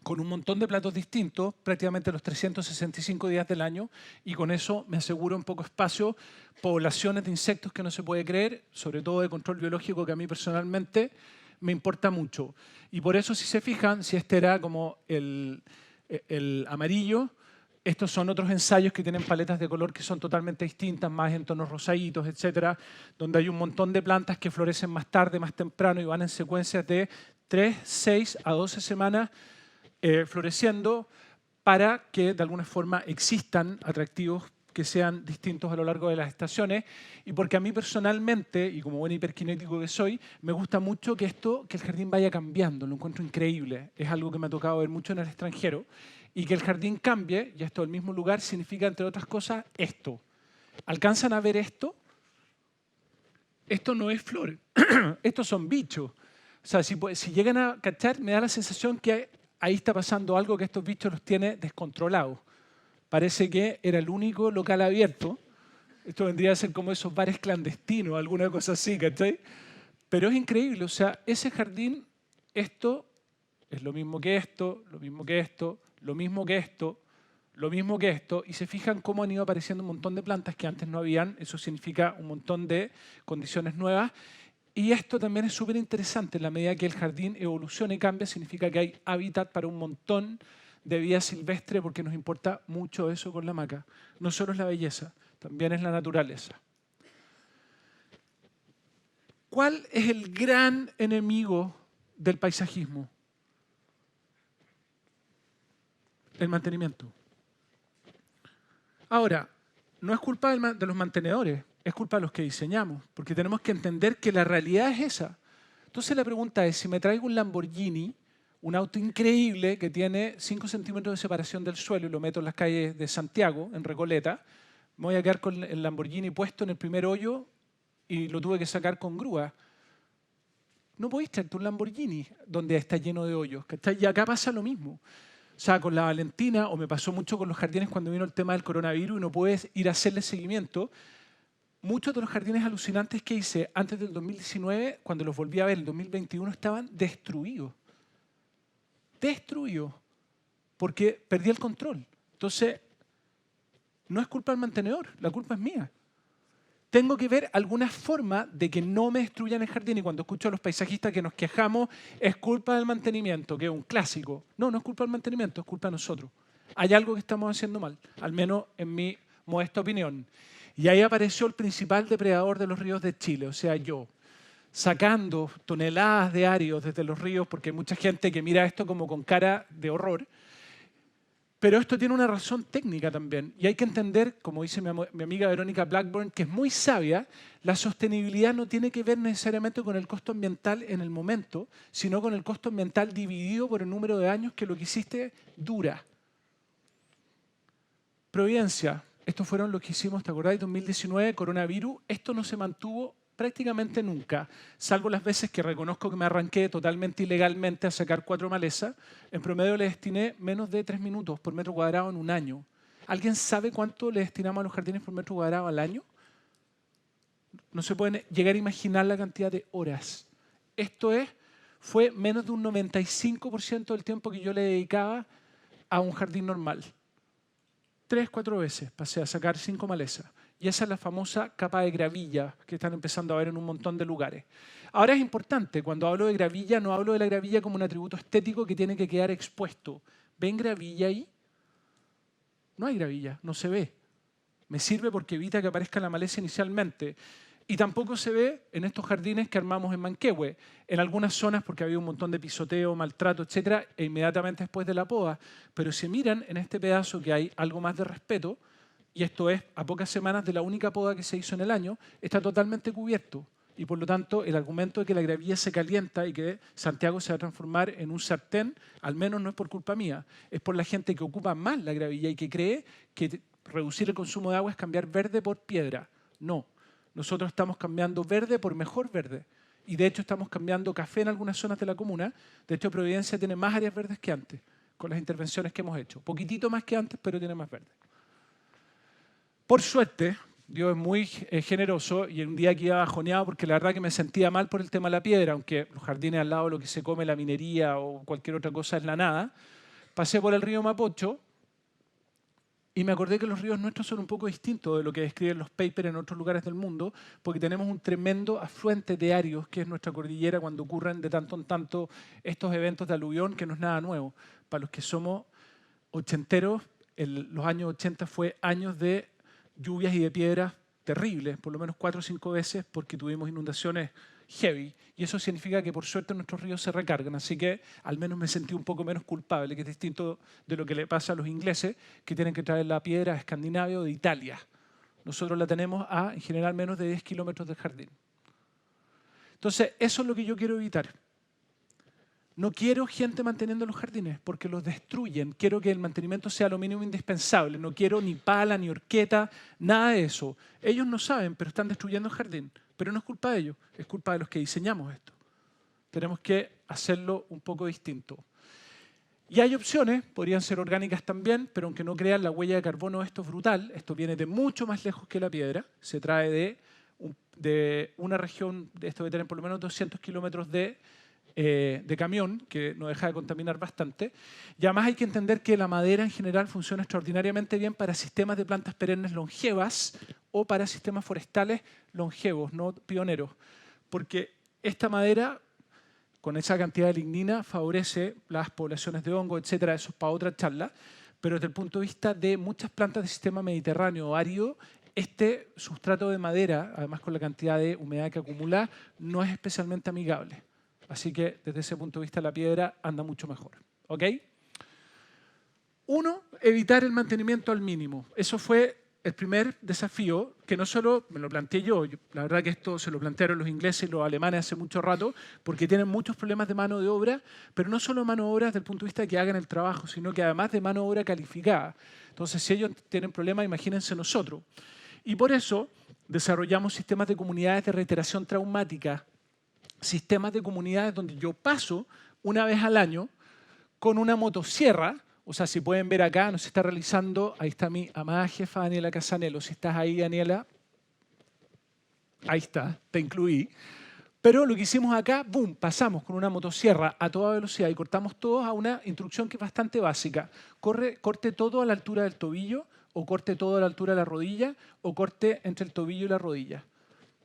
con un montón de platos distintos prácticamente los 365 días del año y con eso me aseguro en poco espacio poblaciones de insectos que no se puede creer, sobre todo de control biológico que a mí personalmente me importa mucho. Y por eso si se fijan, si este era como el amarillo, estos son otros ensayos que tienen paletas de color que son totalmente distintas, más en tonos rosaditos, etcétera, donde hay un montón de plantas que florecen más tarde, más temprano y van en secuencias de 3, 6 a 12 semanas floreciendo para que de alguna forma existan atractivos que sean distintos a lo largo de las estaciones y porque a mí personalmente, y como buen hiperkinético que soy, me gusta mucho que el jardín vaya cambiando, lo encuentro increíble, es algo que me ha tocado ver mucho en el extranjero y que el jardín cambie, y esto del mismo lugar, significa, entre otras cosas, esto. ¿Alcanzan a ver esto? Esto no es flor, estos son bichos. O sea, si llegan a cachar, me da la sensación que ahí está pasando algo que estos bichos los tiene descontrolados. Parece que era el único local abierto. Esto vendría a ser como esos bares clandestinos, alguna cosa así, ¿cachai? Pero es increíble, o sea, ese jardín, esto es lo mismo que esto, lo mismo que esto, lo mismo que esto, lo mismo que esto, y se fijan cómo han ido apareciendo un montón de plantas que antes no habían, eso significa un montón de condiciones nuevas, y esto también es súper interesante, en la medida que el jardín evoluciona y cambia, significa que hay hábitat para un montón de vida silvestre, porque nos importa mucho eso con la hamaca. No solo es la belleza, también es la naturaleza. ¿Cuál es el gran enemigo del paisajismo? El mantenimiento. Ahora, no es culpa de los mantenedores, es culpa de los que diseñamos, porque tenemos que entender que la realidad es esa. Entonces la pregunta es, si me traigo un Lamborghini, un auto increíble que tiene 5 centímetros de separación del suelo y lo meto en las calles de Santiago, en Recoleta, me voy a quedar con el Lamborghini puesto en el primer hoyo y lo tuve que sacar con grúa. No podéis traerte un Lamborghini donde está lleno de hoyos, ¿cachai? Y acá pasa lo mismo. O sea, con la Valentina, o me pasó mucho con los jardines cuando vino el tema del coronavirus y no puedes ir a hacerle seguimiento. Muchos de los jardines alucinantes que hice antes del 2019, cuando los volví a ver en el 2021, estaban destruidos. Destruidos. Porque perdí el control. Entonces, no es culpa del mantenedor, la culpa es mía. Tengo que ver alguna forma de que no me destruyan el jardín y cuando escucho a los paisajistas que nos quejamos es culpa del mantenimiento, que es un clásico. No, no es culpa del mantenimiento, es culpa de nosotros. Hay algo que estamos haciendo mal, al menos en mi modesta opinión. Y ahí apareció el principal depredador de los ríos de Chile, o sea, yo, sacando toneladas de áridos desde los ríos, porque hay mucha gente que mira esto como con cara de horror, Pero esto tiene una razón técnica también. Y hay que entender, como dice mi amiga Verónica Blackburn, que es muy sabia, la sostenibilidad no tiene que ver necesariamente con el costo ambiental en el momento, sino con el costo ambiental dividido por el número de años que lo que hiciste dura. Providencia. Estos fueron los que hicimos, ¿te acordás? 2019, coronavirus. Esto no se mantuvo prácticamente nunca, salvo las veces que reconozco que me arranqué totalmente ilegalmente a sacar 4 malezas. En promedio le destiné menos de 3 minutos por metro cuadrado en un año. ¿Alguien sabe cuánto le destinamos a los jardines por metro cuadrado al año? No se pueden llegar a imaginar la cantidad de horas. Esto fue menos de un 95% del tiempo que yo le dedicaba a un jardín normal. 3, 4 veces pasé a sacar 5 malezas. Y esa es la famosa capa de gravilla que están empezando a ver en un montón de lugares. Ahora es importante, cuando hablo de gravilla, no hablo de la gravilla como un atributo estético que tiene que quedar expuesto. ¿Ven gravilla ahí? No hay gravilla, no se ve. Me sirve porque evita que aparezca la maleza inicialmente. Y tampoco se ve en estos jardines que armamos en Manquehue. En algunas zonas porque había un montón de pisoteo, maltrato, etcétera, e inmediatamente después de la poda. Pero si miran en este pedazo que hay algo más de respeto, y esto es a pocas semanas de la única poda que se hizo en el año, está totalmente cubierto. Y por lo tanto, el argumento de que la gravilla se calienta y que Santiago se va a transformar en un sartén, al menos no es por culpa mía, es por la gente que ocupa más la gravilla y que cree que reducir el consumo de agua es cambiar verde por piedra. No, nosotros estamos cambiando verde por mejor verde. Y de hecho estamos cambiando café en algunas zonas de la comuna. De hecho, Providencia tiene más áreas verdes que antes, con las intervenciones que hemos hecho. Poquitito más que antes, pero tiene más verde. Por suerte, Dios es muy generoso y un día que iba bajoneado porque la verdad que me sentía mal por el tema de la piedra, aunque los jardines al lado lo que se come, la minería o cualquier otra cosa es la nada. Pasé por el río Mapocho y me acordé que los ríos nuestros son un poco distintos de lo que describen los papers en otros lugares del mundo, porque tenemos un tremendo afluente de Arios, que es nuestra cordillera, cuando ocurren de tanto en tanto estos eventos de aluvión, que no es nada nuevo. Para los que somos ochenteros, los años 80 fue años de lluvias y de piedras terribles, por lo menos 4 o 5 veces, porque tuvimos inundaciones heavy. Y eso significa que por suerte nuestros ríos se recargan. Así que al menos me sentí un poco menos culpable, que es distinto de lo que le pasa a los ingleses, que tienen que traer la piedra a Escandinavia o de Italia. Nosotros la tenemos a, en general, menos de 10 kilómetros del jardín. Entonces, eso es lo que yo quiero evitar. No quiero gente manteniendo los jardines porque los destruyen. Quiero que el mantenimiento sea lo mínimo indispensable. No quiero ni pala, ni horqueta, nada de eso. Ellos no saben, pero están destruyendo el jardín. Pero no es culpa de ellos, es culpa de los que diseñamos esto. Tenemos que hacerlo un poco distinto. Y hay opciones, podrían ser orgánicas también, pero aunque no crean, la huella de carbono esto es brutal. Esto viene de mucho más lejos que la piedra. Se trae de una región, esto debe tener por lo menos 200 kilómetros de camión, que nos deja de contaminar bastante. Y además hay que entender que la madera en general funciona extraordinariamente bien para sistemas de plantas perennes longevas o para sistemas forestales longevos, no pioneros. Porque esta madera, con esa cantidad de lignina, favorece las poblaciones de hongo, etcétera. Eso es para otra charla. Pero desde el punto de vista de muchas plantas del sistema mediterráneo o árido, este sustrato de madera, además con la cantidad de humedad que acumula, no es especialmente amigable. Así que desde ese punto de vista la piedra anda mucho mejor. ¿Ok? 1, evitar el mantenimiento al mínimo. Eso fue el primer desafío, que no solo me lo planteé yo, la verdad que esto se lo plantearon los ingleses y los alemanes hace mucho rato, porque tienen muchos problemas de mano de obra, pero no solo mano de obra desde el punto de vista de que hagan el trabajo, sino que además de mano de obra calificada. Entonces, si ellos tienen problemas, imagínense nosotros. Y por eso desarrollamos sistemas de comunidades de reiteración traumática, sistemas de comunidades donde yo paso una vez al año con una motosierra. O sea, si pueden ver acá, nos está realizando, ahí está mi amada jefa Daniela Casanelo. Si estás ahí, Daniela, ahí está, te incluí. Pero lo que hicimos acá, boom, pasamos con una motosierra a toda velocidad y cortamos todos a una instrucción que es bastante básica. Corte todo a la altura del tobillo, o corte todo a la altura de la rodilla, o corte entre el tobillo y la rodilla.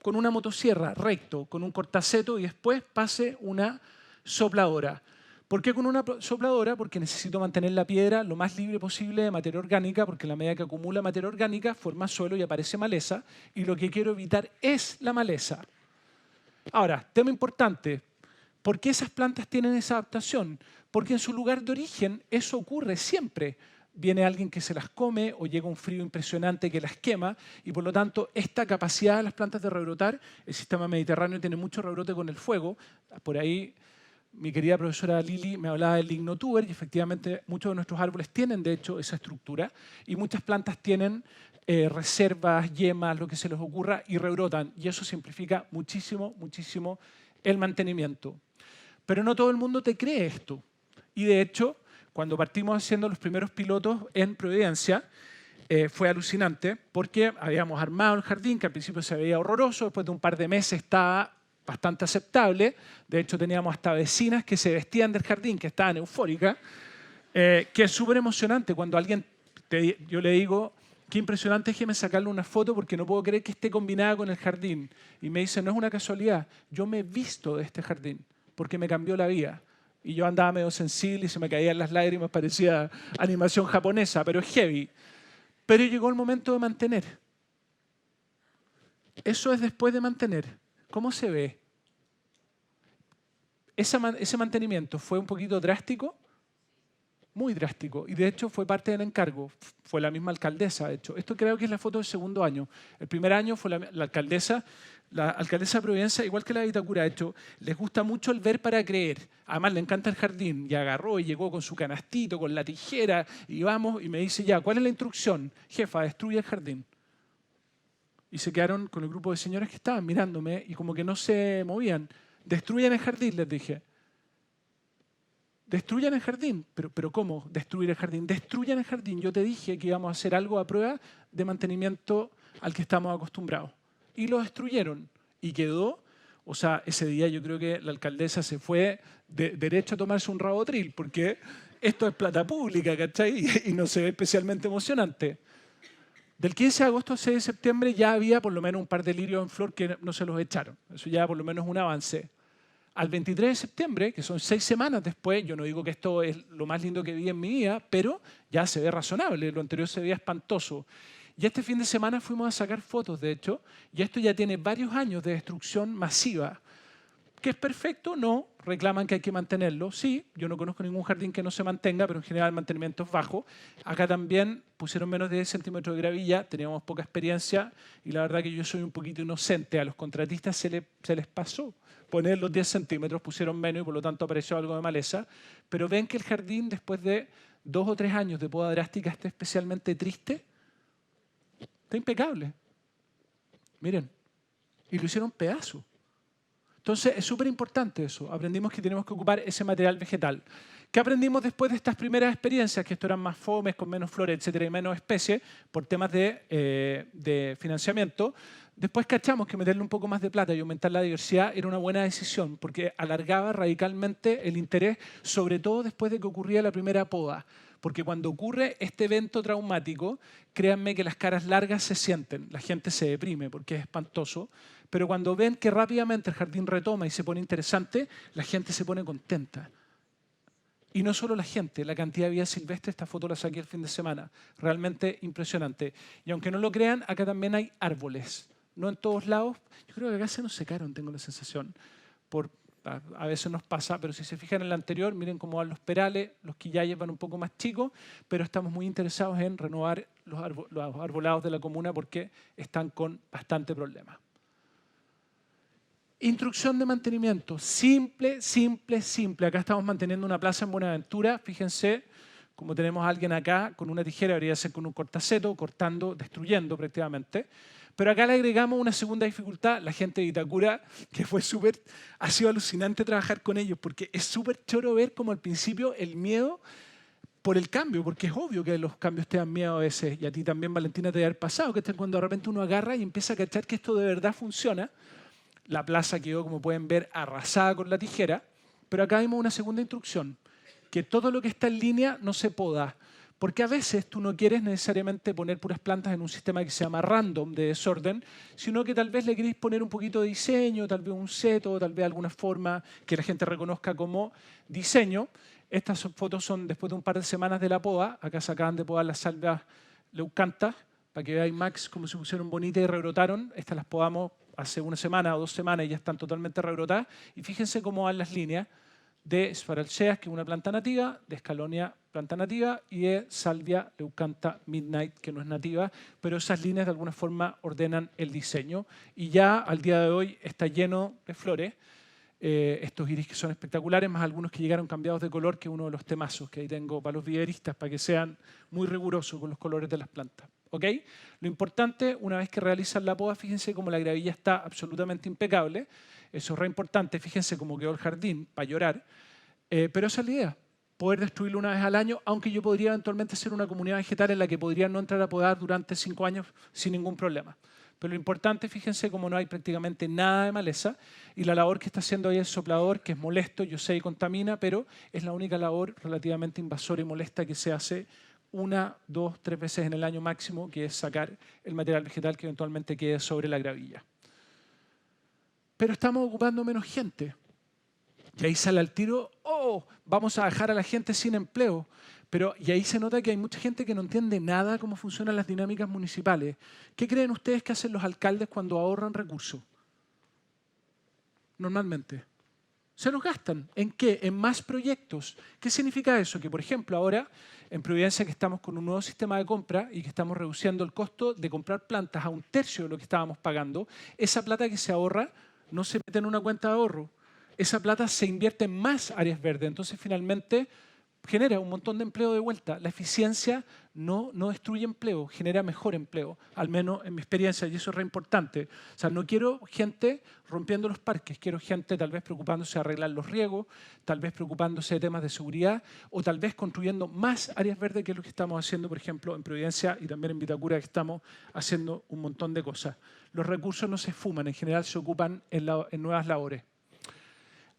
Con una motosierra, recto, con un cortaceto y después pase una sopladora. ¿Por qué con una sopladora? Porque necesito mantener la piedra lo más libre posible de materia orgánica, porque en la medida que acumula materia orgánica, forma suelo y aparece maleza, y lo que quiero evitar es la maleza. Ahora, tema importante, ¿por qué esas plantas tienen esa adaptación? Porque en su lugar de origen eso ocurre siempre. viene alguien que se las come o llega un frío impresionante que las quema y por lo tanto esta capacidad de las plantas de rebrotar, el sistema mediterráneo tiene mucho rebrote con el fuego. Por ahí mi querida profesora Lili me hablaba del lignotuber y efectivamente muchos de nuestros árboles tienen de hecho esa estructura y muchas plantas tienen reservas, yemas, lo que se les ocurra y rebrotan y eso simplifica muchísimo, muchísimo el mantenimiento. Pero no todo el mundo te cree esto y de hecho cuando partimos haciendo los primeros pilotos en Providencia, fue alucinante porque habíamos armado el jardín que al principio se veía horroroso, después de un par de meses estaba bastante aceptable. De hecho, teníamos hasta vecinas que se vestían del jardín, que estaban eufóricas, que es súper emocionante cuando alguien, yo le digo, qué impresionante, déjeme sacarle una foto porque no puedo creer que esté combinada con el jardín. Y me dice, no es una casualidad, yo me he visto de este jardín porque me cambió la vida. Y yo andaba medio sensible y se me caían las lágrimas, parecía animación japonesa, pero es heavy. Pero llegó el momento de mantener. Eso es después de mantener. ¿Cómo se ve? Ese mantenimiento fue un poquito drástico, muy drástico, y de hecho fue parte del encargo. Fue la misma alcaldesa, de hecho. Esto creo que es la foto del segundo año. El primer año fue la alcaldesa de Providencia, igual que la de Vitacura, de hecho, les gusta mucho el ver para creer. Además, le encanta el jardín. Y agarró y llegó con su canastito, con la tijera, y vamos, y me dice, ya, ¿cuál es la instrucción? Jefa, destruye el jardín. Y se quedaron con el grupo de señores que estaban mirándome y como que no se movían. Destruyan el jardín, les dije. Destruyan el jardín. ¿Pero cómo destruir el jardín? Destruyan el jardín. Yo te dije que íbamos a hacer algo a prueba de mantenimiento al que estamos acostumbrados. Y lo destruyeron. Y quedó, o sea, ese día yo creo que la alcaldesa se fue derecho a tomarse un rabotril, porque esto es plata pública, ¿cachai? Y no se ve especialmente emocionante. Del 15 de agosto al 6 de septiembre ya había por lo menos un par de lirios en flor que no se los echaron. Eso ya por lo menos es un avance. Al 23 de septiembre, que son 6 semanas después, yo no digo que esto es lo más lindo que vi en mi vida, pero ya se ve razonable. Lo anterior se veía espantoso. Y este fin de semana fuimos a sacar fotos, de hecho, y esto ya tiene varios años de destrucción masiva. ¿Que es perfecto? No. Reclaman que hay que mantenerlo. Sí, yo no conozco ningún jardín que no se mantenga, pero en general el mantenimiento es bajo. Acá también pusieron menos de 10 centímetros de gravilla, teníamos poca experiencia y la verdad que yo soy un poquito inocente. A los contratistas se les pasó poner los 10 centímetros, pusieron menos y por lo tanto apareció algo de maleza. Pero ven que el jardín, después de 2 o 3 años de poda drástica, está especialmente triste. Está impecable. Miren, y lo hicieron pedazo. Entonces, es súper importante eso. Aprendimos que tenemos que ocupar ese material vegetal. ¿Qué aprendimos después de estas primeras experiencias? Que esto eran más fomes, con menos flores, etcétera, y menos especies, por temas de financiamiento. Después cachamos que meterle un poco más de plata y aumentar la diversidad era una buena decisión, porque alargaba radicalmente el interés, sobre todo después de que ocurría la primera poda. Porque cuando ocurre este evento traumático, créanme que las caras largas se sienten, la gente se deprime porque es espantoso, pero cuando ven que rápidamente el jardín retoma y se pone interesante, la gente se pone contenta. Y no solo la gente, la cantidad de vida silvestre, esta foto la saqué el fin de semana, realmente impresionante. Y aunque no lo crean, acá también hay árboles, no en todos lados, yo creo que acá se nos secaron, tengo la sensación, a veces nos pasa, pero si se fijan en el anterior, miren cómo van los perales, los quillayes van un poco más chicos, pero estamos muy interesados en renovar los arbolados de la comuna porque están con bastante problema. Instrucción de mantenimiento, simple, simple, simple. Acá estamos manteniendo una plaza en Buenaventura, fíjense, como tenemos a alguien acá con una tijera, debería ser con un cortaceto, cortando, destruyendo prácticamente. Pero acá le agregamos una segunda dificultad, la gente de Vitacura, que ha sido alucinante trabajar con ellos, porque es súper choro ver como al principio el miedo por el cambio, porque es obvio que los cambios te dan miedo a veces, y a ti también, Valentina, te debe haber pasado, que cuando de repente uno agarra y empieza a cachar que esto de verdad funciona. La plaza quedó, como pueden ver, arrasada con la tijera, pero acá vimos una segunda instrucción, que todo lo que está en línea no se poda. Porque a veces tú no quieres necesariamente poner puras plantas en un sistema que se llama random, de desorden, sino que tal vez le queréis poner un poquito de diseño, tal vez un seto, tal vez alguna forma que la gente reconozca como diseño. Estas fotos son después de un par de semanas de la poda. Acá se acaban de podar las salvias leucantas, para que veáis, Max, cómo se pusieron bonitas y rebrotaron. Estas las podamos hace una semana o 2 semanas y ya están totalmente rebrotadas. Y fíjense cómo van las líneas. de Sphaerotheca, que es una planta nativa, de Scalonia, planta nativa, y de Salvia leucantha midnight, que no es nativa, pero esas líneas de alguna forma ordenan el diseño. Y ya al día de hoy está lleno de flores, estos iris que son espectaculares, más algunos que llegaron cambiados de color, que es uno de los temazos que ahí tengo para los viveristas, para que sean muy rigurosos con los colores de las plantas. ¿Ok? Lo importante, una vez que realizan la poda, fíjense cómo la gravilla está absolutamente impecable. Eso es re importante, fíjense cómo quedó el jardín, para llorar. Pero esa es la idea, poder destruirlo una vez al año, aunque yo podría eventualmente ser una comunidad vegetal en la que podría no entrar a podar durante 5 años sin ningún problema. Pero lo importante, fíjense cómo no hay prácticamente nada de maleza, y la labor que está haciendo ahí el soplador, que es molesto, yo sé, y contamina, pero es la única labor relativamente invasora y molesta que se hace 1, 2, 3 veces en el año máximo, que es sacar el material vegetal que eventualmente quede sobre la gravilla. Pero estamos ocupando menos gente. Y ahí sale al tiro, oh, vamos a dejar a la gente sin empleo. Y ahí se nota que hay mucha gente que no entiende nada cómo funcionan las dinámicas municipales. ¿Qué creen ustedes que hacen los alcaldes cuando ahorran recursos? Normalmente. Se los gastan. ¿En qué? En más proyectos. ¿Qué significa eso? Que, por ejemplo, ahora en Providencia, que estamos con un nuevo sistema de compra y que estamos reduciendo el costo de comprar plantas a 1/3 de lo que estábamos pagando, esa plata que se ahorra no se mete en una cuenta de ahorro. Esa plata se invierte en más áreas verdes. Entonces, finalmente, genera un montón de empleo de vuelta. La eficiencia no destruye empleo, genera mejor empleo, al menos en mi experiencia, y eso es re importante. O sea, no quiero gente rompiendo los parques, quiero gente tal vez preocupándose de arreglar los riegos, tal vez preocupándose de temas de seguridad, o tal vez construyendo más áreas verdes, que es lo que estamos haciendo, por ejemplo, en Providencia y también en Vitacura, que estamos haciendo un montón de cosas. Los recursos no se esfuman, en general se ocupan en nuevas labores.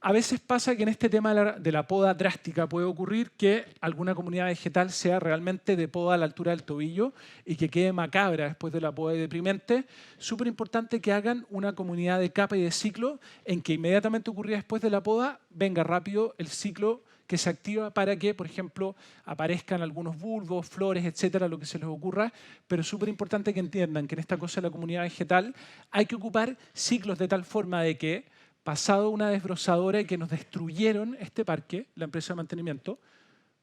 A veces pasa que en este tema de la poda drástica puede ocurrir que alguna comunidad vegetal sea realmente de poda a la altura del tobillo y que quede macabra después de la poda y deprimente. Súper importante que hagan una comunidad de capa y de ciclo en que inmediatamente ocurrida después de la poda venga rápido el ciclo que se activa para que, por ejemplo, aparezcan algunos bulbos, flores, etcétera, lo que se les ocurra. Pero es súper importante que entiendan que en esta cosa de la comunidad vegetal hay que ocupar ciclos de tal forma de que, pasado una desbrozadora y que nos destruyeron este parque, la empresa de mantenimiento,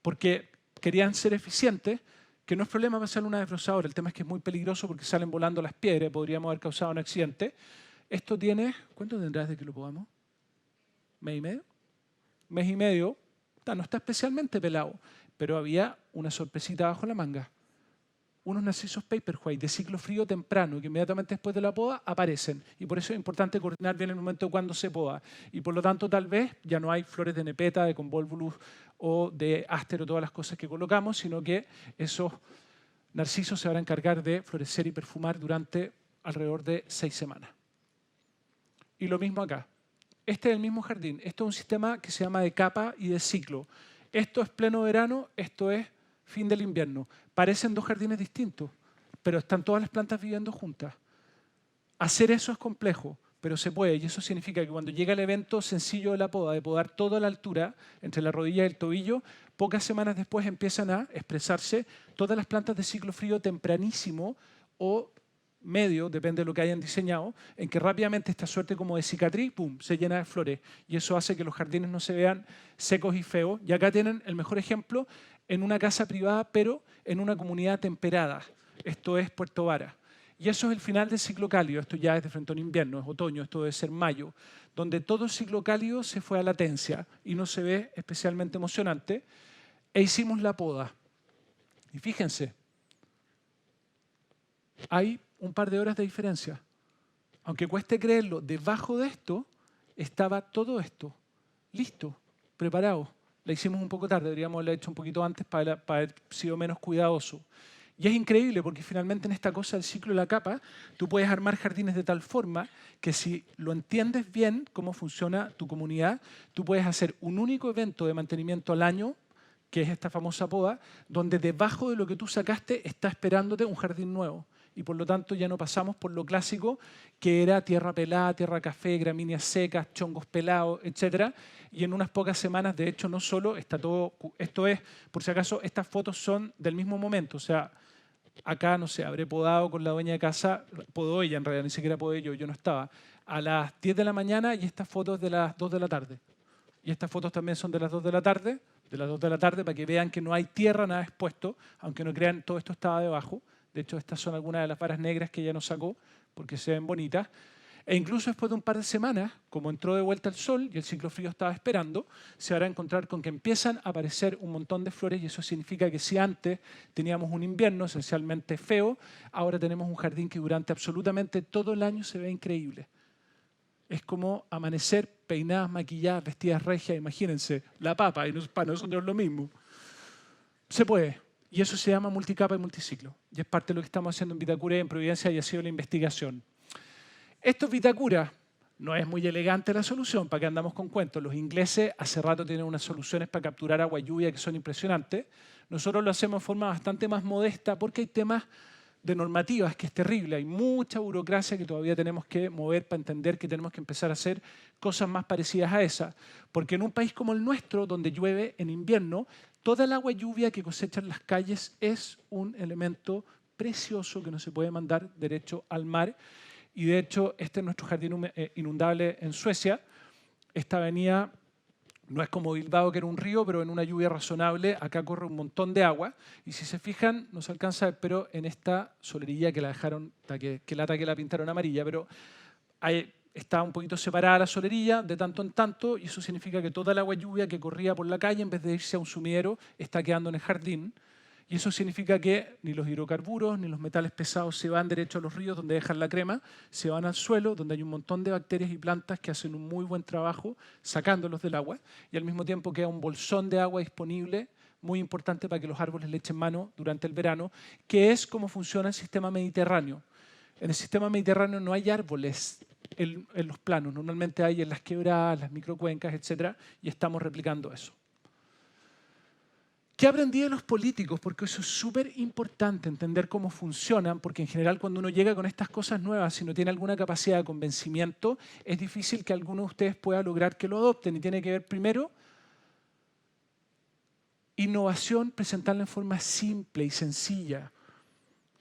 porque querían ser eficientes, que no es problema pasar una desbrozadora, el tema es que es muy peligroso porque salen volando las piedras y podríamos haber causado un accidente. Esto tiene, ¿cuánto tendrá desde que lo podamos? ¿Mes y medio? Mes y medio, no está especialmente pelado, pero había una sorpresita bajo la manga. Unos narcisos paper white de ciclo frío temprano que inmediatamente después de la poda aparecen. Y por eso es importante coordinar bien el momento de cuando se poda. Y por lo tanto, tal vez ya no hay flores de nepeta, de convolvulus o de áster o todas las cosas que colocamos, sino que esos narcisos se van a encargar de florecer y perfumar durante alrededor de 6 semanas. Y lo mismo acá. Este es el mismo jardín. Esto es un sistema que se llama de capa y de ciclo. Esto es pleno verano, esto es fin del invierno. Parecen 2 jardines distintos, pero están todas las plantas viviendo juntas. Hacer eso es complejo, pero se puede, y eso significa que cuando llega el evento sencillo de la poda, de podar toda la altura entre la rodilla y el tobillo, pocas semanas después empiezan a expresarse todas las plantas de ciclo frío tempranísimo o medio, depende de lo que hayan diseñado, en que rápidamente esta suerte como de cicatriz, ¡pum!, se llena de flores. Y eso hace que los jardines no se vean secos y feos. Y acá tienen el mejor ejemplo en una casa privada, pero en una comunidad temperada. Esto es Puerto Vara. Y eso es el final del ciclo cálido. Esto ya es de frente a un invierno, es otoño, esto debe ser mayo, donde todo el ciclo cálido se fue a latencia y no se ve especialmente emocionante. E hicimos la poda. Y fíjense, hay un par de horas de diferencia. Aunque cueste creerlo, debajo de esto estaba todo esto, listo, preparado. La hicimos un poco tarde, deberíamos haberla hecho un poquito antes para haber sido menos cuidadoso. Y es increíble porque finalmente en esta cosa del ciclo de la capa, tú puedes armar jardines de tal forma que si lo entiendes bien cómo funciona tu comunidad, tú puedes hacer un único evento de mantenimiento al año, que es esta famosa poda, donde debajo de lo que tú sacaste está esperándote un jardín nuevo. Y por lo tanto ya no pasamos por lo clásico que era tierra pelada, tierra café, gramíneas secas, chongos pelados, etc. Y en unas pocas semanas, de hecho, no solo está todo, esto es, por si acaso, estas fotos son del mismo momento, o sea, acá, no sé, habré podado con la dueña de casa, podó ella en realidad, ni siquiera podé yo no estaba, a las 10 de la mañana y estas fotos de las 2 de la tarde. y estas fotos también son de las 2 de la tarde, para que vean que no hay tierra, nada expuesto, aunque no crean, todo esto estaba debajo. De hecho, estas son algunas de las varas negras que ella nos sacó, porque se ven bonitas. E incluso después de un par de semanas, como entró de vuelta el sol y el ciclo frío estaba esperando, se van a encontrar con que empiezan a aparecer un montón de flores, y eso significa que si antes teníamos un invierno esencialmente feo, ahora tenemos un jardín que durante absolutamente todo el año se ve increíble. Es como amanecer peinadas, maquilladas, vestidas regias, imagínense, la papa, y para nosotros lo mismo. Se puede, y eso se llama multicapa y multiciclo, y es parte de lo que estamos haciendo en Vitacura y en Providencia, y ha sido la investigación. Esto es Vitacura. No es muy elegante la solución, ¿para qué andamos con cuentos? Los ingleses hace rato tienen unas soluciones para capturar agua y lluvia que son impresionantes. Nosotros lo hacemos de forma bastante más modesta porque hay temas de normativas que es terrible. Hay mucha burocracia que todavía tenemos que mover para entender que tenemos que empezar a hacer cosas más parecidas a esa. Porque en un país como el nuestro, donde llueve en invierno, toda el agua y lluvia que cosechan las calles es un elemento precioso que no se puede mandar derecho al mar. Y de hecho, este es nuestro jardín inundable en Suecia. Esta avenida no es como Bilbao, que era un río, pero en una lluvia razonable, acá corre un montón de agua. Y si se fijan, no se alcanza a ver, pero en esta solerilla que la dejaron, que lata que la pintaron amarilla, pero está un poquito separada la solerilla de tanto en tanto, y eso significa que toda el agua lluvia que corría por la calle, en vez de irse a un sumidero, está quedando en el jardín. Y eso significa que ni los hidrocarburos ni los metales pesados se van derecho a los ríos donde dejan la crema, se van al suelo donde hay un montón de bacterias y plantas que hacen un muy buen trabajo sacándolos del agua, y al mismo tiempo queda un bolsón de agua disponible muy importante para que los árboles le echen mano durante el verano, que es como funciona el sistema mediterráneo. En el sistema mediterráneo no hay árboles en los planos, normalmente hay en las quebradas, las microcuencas, etc., y estamos replicando eso. ¿Qué aprendí de los políticos? Porque eso es súper importante, entender cómo funcionan, porque en general cuando uno llega con estas cosas nuevas, si no tiene alguna capacidad de convencimiento, es difícil que alguno de ustedes pueda lograr que lo adopten. Y tiene que ver primero, innovación, presentarla en forma simple y sencilla.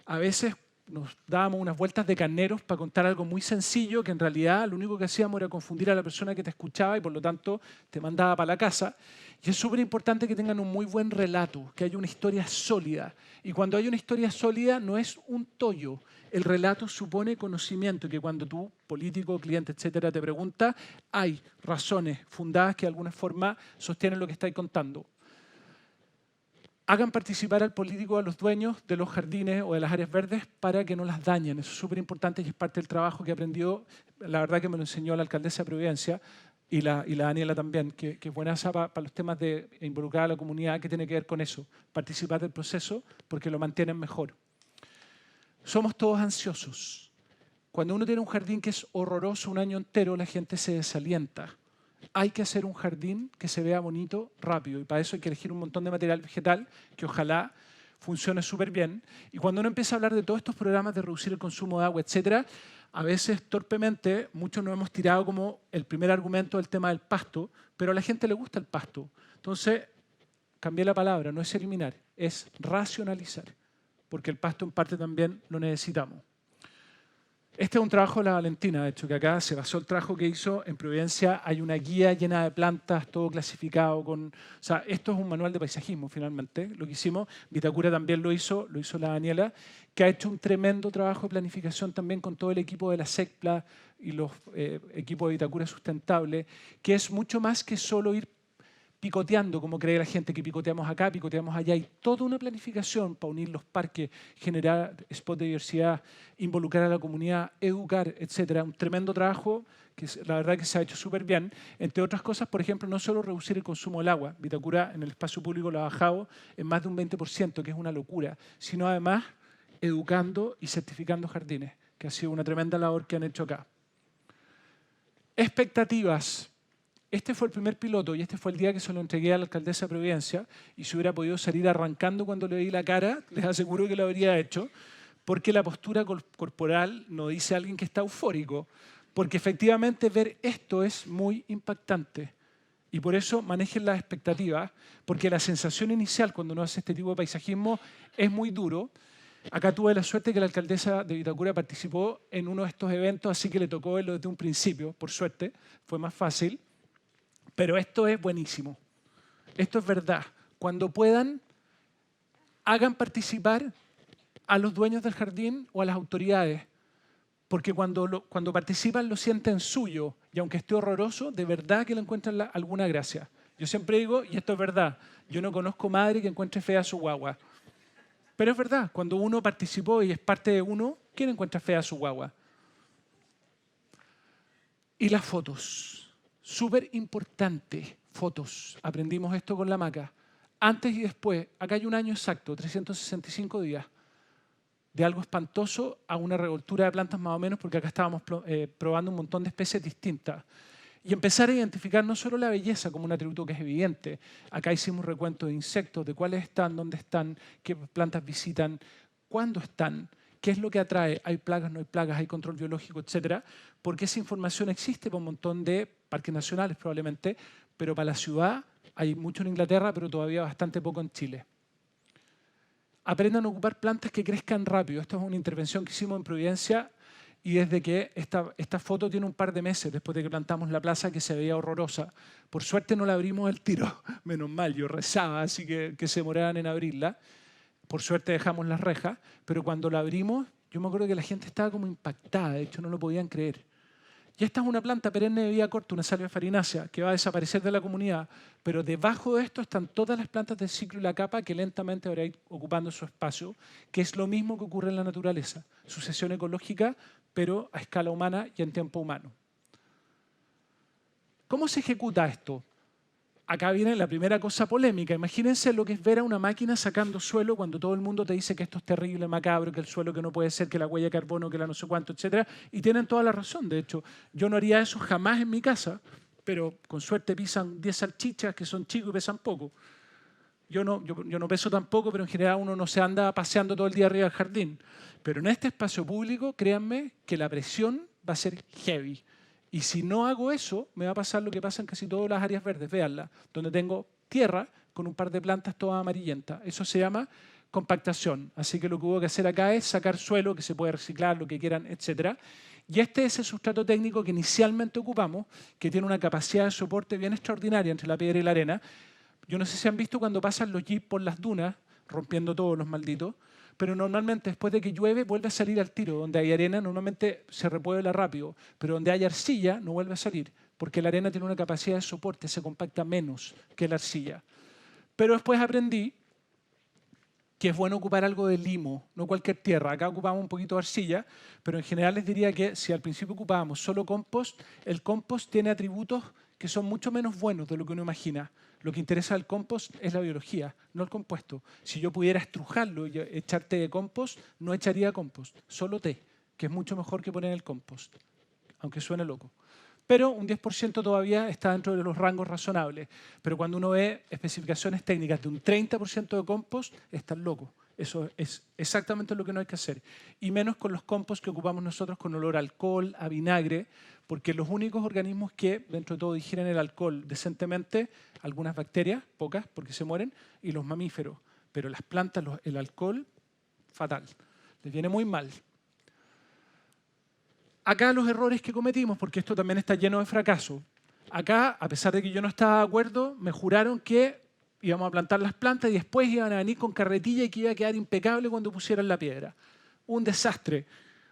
A veces nos dábamos unas vueltas de carneros para contar algo muy sencillo, que en realidad lo único que hacíamos era confundir a la persona que te escuchaba y por lo tanto te mandaba para la casa. Y es súper importante que tengan un muy buen relato, que haya una historia sólida. Y cuando hay una historia sólida no es un tollo. El relato supone conocimiento, y que cuando tú, político, cliente, etcétera, te pregunta, hay razones fundadas que de alguna forma sostienen lo que estáis contando. Hagan participar al político, a los dueños de los jardines o de las áreas verdes para que no las dañen. Eso es súper importante y es parte del trabajo que aprendió, la verdad que me lo enseñó la alcaldesa de Providencia y la Daniela también, que es buena para los temas de involucrar a la comunidad, que tiene que ver con eso, participar del proceso porque lo mantienen mejor. Somos todos ansiosos. Cuando uno tiene un jardín que es horroroso un año entero, la gente se desalienta. Hay que hacer un jardín que se vea bonito rápido, y para eso hay que elegir un montón de material vegetal que ojalá funcione súper bien. Y cuando uno empieza a hablar de todos estos programas de reducir el consumo de agua, etcétera, a veces torpemente muchos nos hemos tirado como el primer argumento del tema del pasto, pero a la gente le gusta el pasto. Entonces, cambié la palabra, no es eliminar, es racionalizar, porque el pasto en parte también lo necesitamos. Este es un trabajo de la Valentina, de hecho, que acá se basó el trabajo que hizo en Providencia. Hay una guía llena de plantas, todo clasificado con... O sea, esto es un manual de paisajismo, finalmente, lo que hicimos. Vitacura también lo hizo la Daniela, que ha hecho un tremendo trabajo de planificación también con todo el equipo de la SECPLA y los equipos de Vitacura Sustentable, que es mucho más que solo ir picoteando, como cree la gente, que picoteamos acá, picoteamos allá. Hay toda una planificación para unir los parques, generar spots de diversidad, involucrar a la comunidad, educar, etcétera. Un tremendo trabajo que la verdad que se ha hecho súper bien. Entre otras cosas, por ejemplo, no solo reducir el consumo del agua, Vitacura en el espacio público lo ha bajado en más de un 20%, que es una locura, sino además educando y certificando jardines, que ha sido una tremenda labor que han hecho acá. Expectativas. Este fue el primer piloto y este fue el día que se lo entregué a la alcaldesa de Providencia, y si hubiera podido salir arrancando cuando le di la cara, les aseguro que lo habría hecho, porque la postura corporal no dice a alguien que está eufórico, porque efectivamente ver esto es muy impactante. Y por eso manejen las expectativas, porque la sensación inicial cuando uno hace este tipo de paisajismo es muy duro. Acá tuve la suerte que la alcaldesa de Vitacura participó en uno de estos eventos, así que le tocó verlo desde un principio, por suerte, fue más fácil. Pero esto es buenísimo. Esto es verdad. Cuando puedan, hagan participar a los dueños del jardín o a las autoridades. Porque cuando participan lo sienten suyo. Y aunque esté horroroso, de verdad que le encuentran alguna gracia. Yo siempre digo, y esto es verdad, yo no conozco madre que encuentre fea a su guagua. Pero es verdad, cuando uno participó y es parte de uno, ¿quién encuentra fea a su guagua? Y las fotos. Súper importante, fotos. Aprendimos esto con la Maca. Antes y después, acá hay un año exacto, 365 días, de algo espantoso a una revoltura de plantas más o menos, porque acá estábamos probando un montón de especies distintas. Y empezar a identificar no solo la belleza como un atributo que es evidente. Acá hicimos recuento de insectos, de cuáles están, dónde están, qué plantas visitan, cuándo están, qué es lo que atrae, hay plagas, no hay plagas, hay control biológico, etcétera. Porque esa información existe para un montón de parques nacionales probablemente, pero para la ciudad hay mucho en Inglaterra, pero todavía bastante poco en Chile. Aprendan a ocupar plantas que crezcan rápido. Esto es una intervención que hicimos en Providencia y desde que esta foto tiene un par de meses después de que plantamos la plaza, que se veía horrorosa. Por suerte no la abrimos al tiro, menos mal, yo rezaba, así que se demoraran en abrirla. Por suerte dejamos las rejas, pero cuando la abrimos, yo me acuerdo que la gente estaba como impactada, de hecho no lo podían creer. Y esta es una planta perenne de vida corta, una salvia farinácea, que va a desaparecer de la comunidad, pero debajo de esto están todas las plantas del ciclo y la capa que lentamente van a ir ocupando su espacio, que es lo mismo que ocurre en la naturaleza, sucesión ecológica, pero a escala humana y en tiempo humano. ¿Cómo se ejecuta esto? Acá viene la primera cosa polémica. Imagínense lo que es ver a una máquina sacando suelo cuando todo el mundo te dice que esto es terrible, macabro, que el suelo que no puede ser, que la huella de carbono, que la no sé cuánto, etc. Y tienen toda la razón. De hecho, yo no haría eso jamás en mi casa, pero con suerte pisan 10 salchichas que son chicos y pesan poco. Yo no peso tampoco, pero en general uno no se anda paseando todo el día arriba del jardín. Pero en este espacio público, créanme que la presión va a ser heavy. Y si no hago eso, me va a pasar lo que pasa en casi todas las áreas verdes, véanla, donde tengo tierra con un par de plantas todas amarillentas. Eso se llama compactación. Así que lo que hubo que hacer acá es sacar suelo que se puede reciclar, lo que quieran, etc. Y este es el sustrato técnico que inicialmente ocupamos, que tiene una capacidad de soporte bien extraordinaria entre la piedra y la arena. Yo no sé si han visto cuando pasan los jeeps por las dunas, rompiendo todos los malditos, pero normalmente después de que llueve vuelve a salir al tiro. Donde hay arena normalmente se repuebla rápido, pero donde hay arcilla no vuelve a salir, porque la arena tiene una capacidad de soporte, se compacta menos que la arcilla. Pero después aprendí que es bueno ocupar algo de limo, no cualquier tierra. Acá ocupamos un poquito de arcilla, pero en general les diría que si al principio ocupábamos solo compost, el compost tiene atributos que son mucho menos buenos de lo que uno imagina. Lo que interesa al compost es la biología, no el compuesto. Si yo pudiera estrujarlo y echar té de compost, no echaría compost, solo té, que es mucho mejor que poner el compost, aunque suene loco. Pero un 10% todavía está dentro de los rangos razonables. Pero cuando uno ve especificaciones técnicas de un 30% de compost, están locos. Eso es exactamente lo que no hay que hacer. Y menos con los compost que ocupamos nosotros con olor a alcohol, a vinagre, porque los únicos organismos que, dentro de todo, digieren el alcohol decentemente, algunas bacterias, pocas, porque se mueren, y los mamíferos. Pero las plantas, el alcohol, fatal. Les viene muy mal. Acá los errores que cometimos, porque esto también está lleno de fracaso. Acá, a pesar de que yo no estaba de acuerdo, me juraron que íbamos a plantar las plantas y después iban a venir con carretilla y que iba a quedar impecable cuando pusieran la piedra. Un desastre.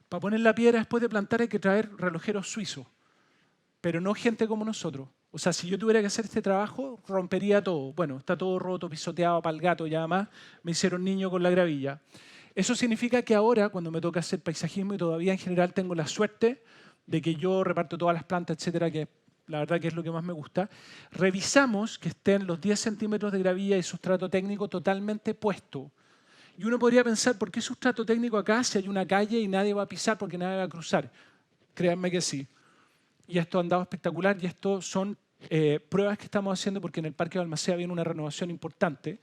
Para poner la piedra después de plantar hay que traer relojeros suizos, pero no gente como nosotros. O sea, si yo tuviera que hacer este trabajo, rompería todo. Bueno, está todo roto, pisoteado para el gato y además me hicieron niño con la gravilla. Eso significa que ahora, cuando me toca hacer paisajismo, y todavía en general tengo la suerte de que yo reparto todas las plantas, etcétera, que la verdad que es lo que más me gusta, revisamos que estén los 10 centímetros de gravilla y sustrato técnico totalmente puesto. Y uno podría pensar, ¿por qué sustrato técnico acá si hay una calle y nadie va a pisar porque nadie va a cruzar? Créanme que sí. Y esto ha andado espectacular y esto son pruebas que estamos haciendo porque en el Parque Balmaceda viene una renovación importante,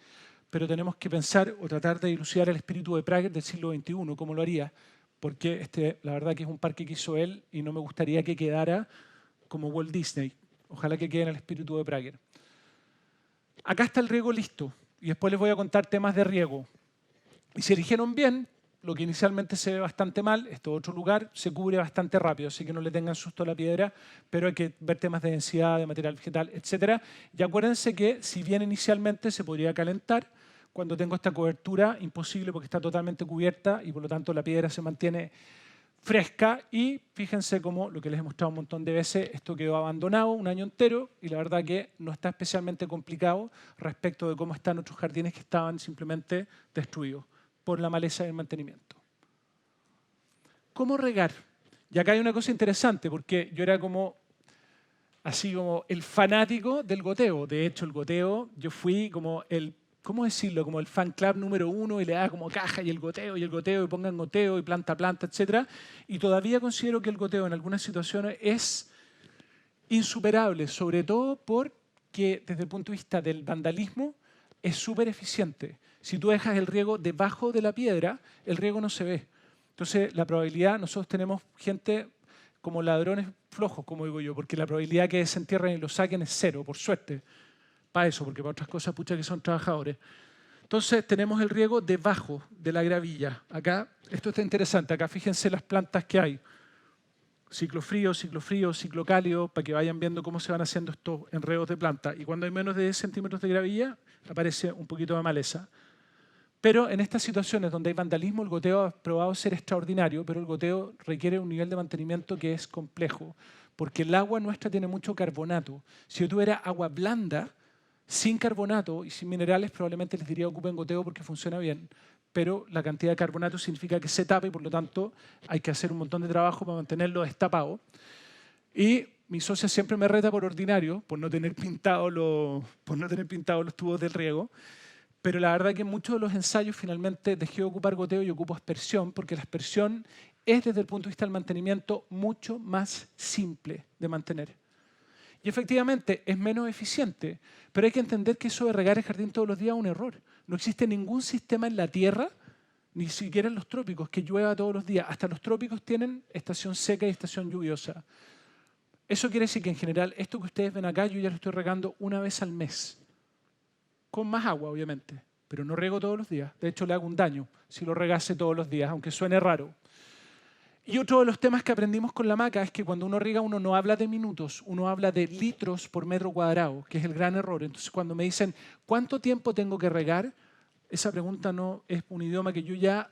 pero tenemos que pensar o tratar de dilucidar el espíritu de Prager del siglo XXI, cómo lo haría, porque la verdad que es un parque que hizo él y no me gustaría que quedara como Walt Disney. Ojalá que quede en el espíritu de Prager. Acá está el riego listo y después les voy a contar temas de riego. Y si eligieron bien, lo que inicialmente se ve bastante mal, este otro lugar, se cubre bastante rápido, así que no le tengan susto a la piedra, pero hay que ver temas de densidad, de material vegetal, etc. Y acuérdense que si bien inicialmente se podría calentar, cuando tengo esta cobertura, imposible porque está totalmente cubierta y por lo tanto la piedra se mantiene fresca. Y fíjense cómo, lo que les he mostrado un montón de veces, esto quedó abandonado un año entero y la verdad que no está especialmente complicado respecto de cómo están otros jardines que estaban simplemente destruidos por la maleza y el mantenimiento. ¿Cómo regar? Y acá hay una cosa interesante porque yo era así como el fanático del goteo. De hecho, el goteo, yo fui como ¿cómo decirlo? Como el fan club número 1 y le daba como caja y el goteo, y pongan goteo y planta a planta, etc. Y todavía considero que el goteo en algunas situaciones es insuperable, sobre todo porque desde el punto de vista del vandalismo es súper eficiente. Si tú dejas el riego debajo de la piedra, el riego no se ve. Entonces, la probabilidad, nosotros tenemos gente como ladrones flojos, como digo yo, porque la probabilidad que se entierren y lo saquen es cero, por suerte. Para eso, porque para otras cosas, pucha que son trabajadores. Entonces, tenemos el riego debajo de la gravilla. Acá, esto está interesante. Acá fíjense las plantas que hay. Ciclo frío, ciclo cálido, para que vayan viendo cómo se van haciendo estos enredos de planta. Y cuando hay menos de 10 centímetros de gravilla, aparece un poquito de maleza. Pero en estas situaciones donde hay vandalismo, el goteo ha probado ser extraordinario, pero el goteo requiere un nivel de mantenimiento que es complejo, porque el agua nuestra tiene mucho carbonato. Si yo tuviera agua blanda, sin carbonato y sin minerales, probablemente les diría ocupen goteo porque funciona bien, pero la cantidad de carbonato significa que se tapa y por lo tanto hay que hacer un montón de trabajo para mantenerlo destapado. Y mi socia siempre me reta por ordinario, por no tener pintados los tubos del riego, pero la verdad es que en muchos de los ensayos finalmente dejé de ocupar goteo y ocupo aspersión, porque la aspersión es desde el punto de vista del mantenimiento mucho más simple de mantener. Y efectivamente es menos eficiente, pero hay que entender que eso de regar el jardín todos los días es un error. No existe ningún sistema en la Tierra, ni siquiera en los trópicos, que llueva todos los días. Hasta los trópicos tienen estación seca y estación lluviosa. Eso quiere decir que en general esto que ustedes ven acá yo ya lo estoy regando una vez al mes. Con más agua, obviamente, pero no riego todos los días. De hecho, le hago un daño si lo regase todos los días, aunque suene raro. Y otro de los temas que aprendimos con la maca es que cuando uno riega uno no habla de minutos, uno habla de litros por metro cuadrado, que es el gran error. Entonces cuando me dicen ¿cuánto tiempo tengo que regar? Esa pregunta no es un idioma que yo ya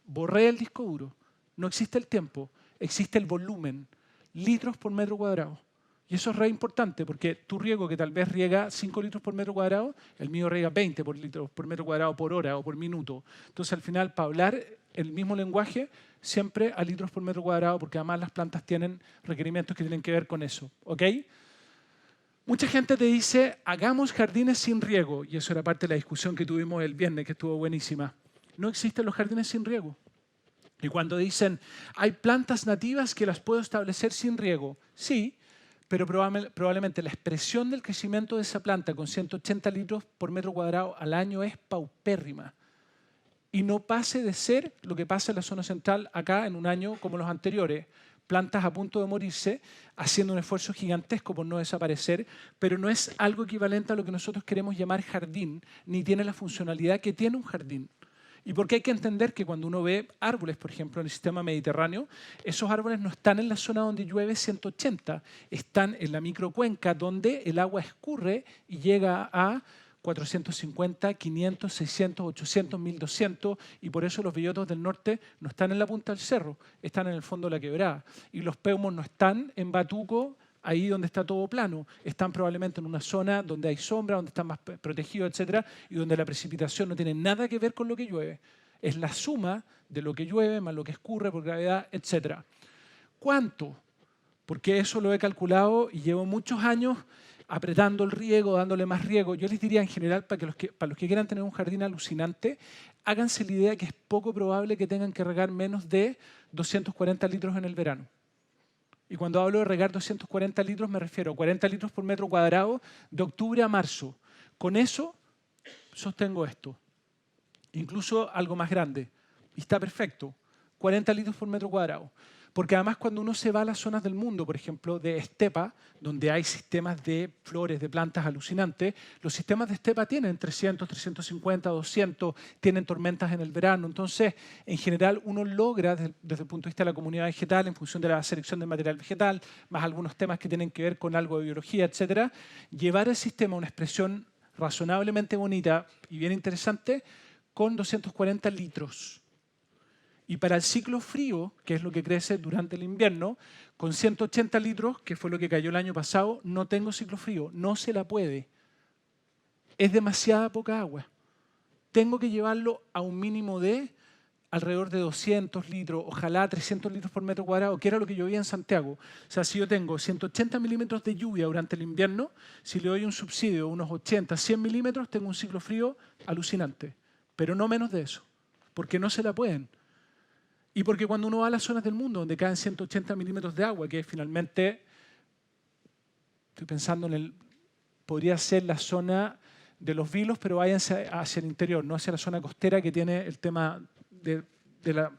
borré del disco duro. No existe el tiempo, existe el volumen, litros por metro cuadrado. Y eso es re importante porque tu riego que tal vez riega 5 litros por metro cuadrado, el mío riega 20 litros por metro cuadrado por hora o por minuto. Entonces al final para hablar el mismo lenguaje siempre a litros por metro cuadrado, porque además las plantas tienen requerimientos que tienen que ver con eso. ¿Ok? Mucha gente te dice, hagamos jardines sin riego, y eso era parte de la discusión que tuvimos el viernes, que estuvo buenísima. No existen los jardines sin riego. Y cuando dicen, hay plantas nativas que las puedo establecer sin riego, sí, pero probablemente la expresión del crecimiento de esa planta con 180 litros por metro cuadrado al año es paupérrima. Y no pase de ser lo que pasa en la zona central acá en un año como los anteriores. Plantas a punto de morirse, haciendo un esfuerzo gigantesco por no desaparecer, pero no es algo equivalente a lo que nosotros queremos llamar jardín, ni tiene la funcionalidad que tiene un jardín. Y porque hay que entender que cuando uno ve árboles, por ejemplo, en el sistema mediterráneo, esos árboles no están en la zona donde llueve 180, están en la microcuenca donde el agua escurre y llega a 450, 500, 600, 800, 1200 y por eso los bellotos del norte no están en la punta del cerro, están en el fondo de la quebrada. Y los peumos no están en Batuco, ahí donde está todo plano, están probablemente en una zona donde hay sombra, donde están más protegidos, etcétera, y donde la precipitación no tiene nada que ver con lo que llueve. Es la suma de lo que llueve más lo que escurre por gravedad, etcétera. ¿Cuánto? Porque eso lo he calculado y llevo muchos años apretando el riego, dándole más riego. Yo les diría en general, para los que quieran tener un jardín alucinante, háganse la idea que es poco probable que tengan que regar menos de 240 litros en el verano. Y cuando hablo de regar 240 litros me refiero a 40 litros por metro cuadrado de octubre a marzo. Con eso sostengo esto. Incluso algo más grande. Y está perfecto. 40 litros por metro cuadrado. Porque además cuando uno se va a las zonas del mundo, por ejemplo, de estepa, donde hay sistemas de flores, de plantas alucinantes, los sistemas de estepa tienen 300, 350, 200, tienen tormentas en el verano. Entonces, en general, uno logra, desde el punto de vista de la comunidad vegetal, en función de la selección del material vegetal, más algunos temas que tienen que ver con algo de biología, etcétera, llevar el sistema a una expresión razonablemente bonita y bien interesante con 240 litros. Y para el ciclo frío, que es lo que crece durante el invierno, con 180 litros, que fue lo que cayó el año pasado, no tengo ciclo frío, no se la puede. Es demasiada poca agua. Tengo que llevarlo a un mínimo de alrededor de 200 litros, ojalá 300 litros por metro cuadrado, que era lo que yo veía en Santiago. O sea, si yo tengo 180 milímetros de lluvia durante el invierno, si le doy un subsidio de unos 80, 100 milímetros, tengo un ciclo frío alucinante. Pero no menos de eso, porque no se la pueden. Y porque cuando uno va a las zonas del mundo donde caen 180 milímetros de agua, que finalmente, estoy pensando en podría ser la zona de los Vilos, pero váyanse hacia el interior, no hacia la zona costera que tiene el tema de la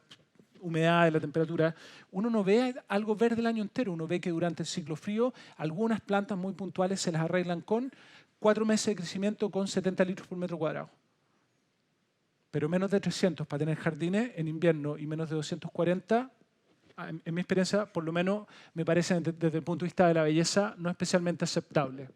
humedad, de la temperatura. Uno no ve algo verde el año entero, uno ve que durante el ciclo frío algunas plantas muy puntuales se las arreglan con 4 meses de crecimiento con 70 litros por metro cuadrado. Pero menos de 300 para tener jardines en invierno y menos de 240, en mi experiencia, por lo menos me parece desde el punto de vista de la belleza no especialmente aceptable.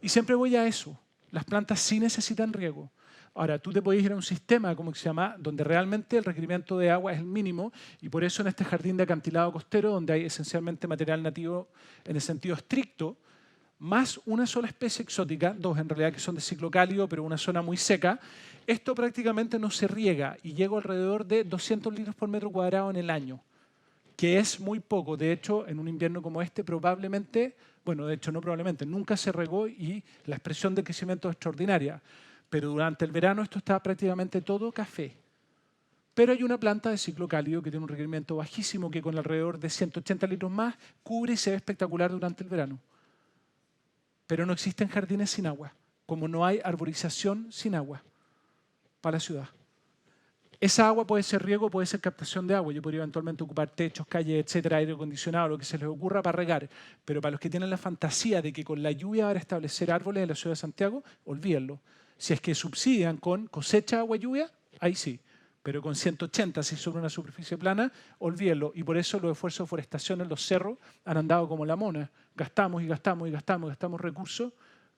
Y siempre voy a eso. Las plantas sí necesitan riego. Ahora, tú te puedes ir a un sistema, como se llama, donde realmente el requerimiento de agua es el mínimo y por eso en este jardín de acantilado costero, donde hay esencialmente material nativo en el sentido estricto, más una sola especie exótica, dos en realidad que son de ciclo cálido, pero una zona muy seca, esto prácticamente no se riega y llego alrededor de 200 litros por metro cuadrado en el año, que es muy poco. De hecho, en un invierno como este, probablemente, bueno, de hecho no probablemente, nunca se regó y la expresión de crecimiento es extraordinaria. Pero durante el verano esto está prácticamente todo café. Pero hay una planta de ciclo cálido que tiene un requerimiento bajísimo que con alrededor de 180 litros más cubre y se ve espectacular durante el verano. Pero no existen jardines sin agua, como no hay arborización sin agua para la ciudad. Esa agua puede ser riego, puede ser captación de agua. Yo podría eventualmente ocupar techos, calles, etcétera, aire acondicionado, lo que se les ocurra para regar. Pero para los que tienen la fantasía de que con la lluvia van a establecer árboles en la ciudad de Santiago, olvídenlo. Si es que subsidian con cosecha, agua, lluvia, ahí sí. Pero con 180, si sobre una superficie plana, olvídenlo. Y por eso los esfuerzos de forestación en los cerros han andado como la mona. Gastamos y gastamos y gastamos, gastamos recursos,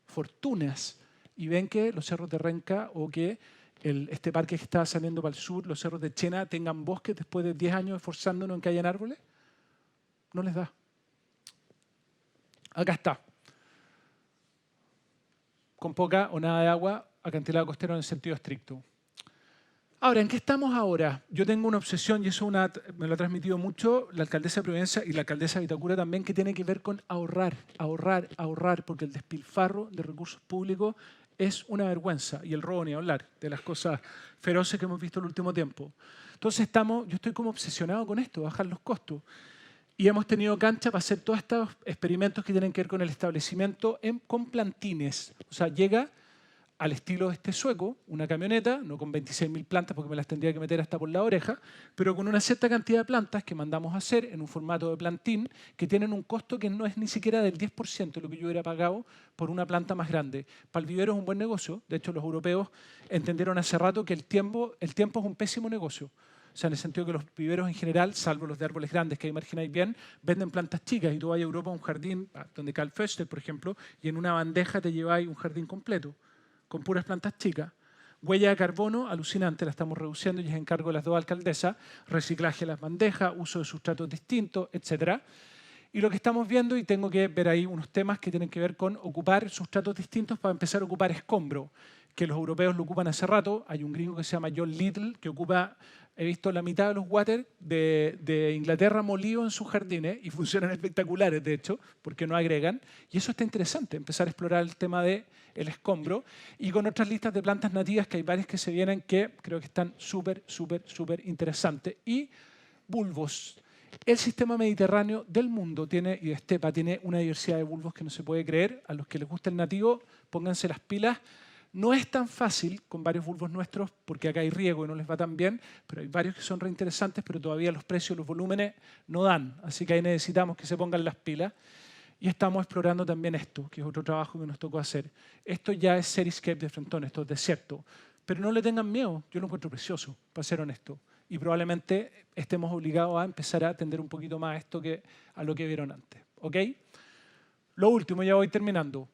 fortunas. Y ven que los cerros de Renca o que este parque que está saliendo para el sur, los cerros de Chena, tengan bosques después de 10 años esforzándonos en que hayan árboles. No les da. Acá está. Con poca o nada de agua, acantilado costero en el sentido estricto. Ahora, ¿en qué estamos ahora? Yo tengo una obsesión, y eso me lo ha transmitido mucho la alcaldesa de Providencia y la alcaldesa de Vitacura también, que tiene que ver con ahorrar, ahorrar, ahorrar, porque el despilfarro de recursos públicos es una vergüenza, y el robo ni hablar, de las cosas feroces que hemos visto en el último tiempo. Entonces yo estoy como obsesionado con esto, bajar los costos. Y hemos tenido cancha para hacer todos estos experimentos que tienen que ver con el establecimiento con plantines. O sea, llega al estilo sueco, una camioneta, no con 26.000 plantas porque me las tendría que meter hasta por la oreja, pero con una cierta cantidad de plantas que mandamos a hacer en un formato de plantín que tienen un costo que no es ni siquiera del 10% de lo que yo hubiera pagado por una planta más grande. Para el vivero es un buen negocio. De hecho, los europeos entendieron hace rato que el tiempo es un pésimo negocio. O sea, en el sentido que los viveros en general, salvo los de árboles grandes que ahí imagináis bien, venden plantas chicas y tú vas a Europa a un jardín, donde Carl Foester, por ejemplo, y en una bandeja te lleváis un jardín completo con puras plantas chicas. Huella de carbono, alucinante, la estamos reduciendo y es encargo de las dos alcaldesas, reciclaje de las bandejas, uso de sustratos distintos, etc. Y lo que estamos viendo, y tengo que ver ahí unos temas que tienen que ver con ocupar sustratos distintos para empezar a ocupar escombro, que los europeos lo ocupan hace rato. Hay un gringo que se llama John Little, que ocupa, he visto la mitad de los water de Inglaterra molidos en sus jardines y funcionan espectaculares, de hecho, porque no agregan. Y eso está interesante, empezar a explorar el tema del escombro. Y con otras listas de plantas nativas, que hay varias que se vienen, que creo que están súper, súper, súper interesantes. Y bulbos. El sistema mediterráneo del mundo y de estepa tiene una diversidad de bulbos que no se puede creer. A los que les gusta el nativo, pónganse las pilas. No es tan fácil con varios bulbos nuestros, porque acá hay riego y no les va tan bien, pero hay varios que son reinteresantes, pero todavía los precios, los volúmenes no dan. Así que ahí necesitamos que se pongan las pilas. Y estamos explorando también esto, que es otro trabajo que nos tocó hacer. Esto ya es Cityscape de Frontón, esto es desierto. Pero no le tengan miedo, yo lo encuentro precioso, para ser honesto. Y probablemente estemos obligados a empezar a atender un poquito más a esto que a lo que vieron antes. ¿Ok? Lo último, ya voy terminando.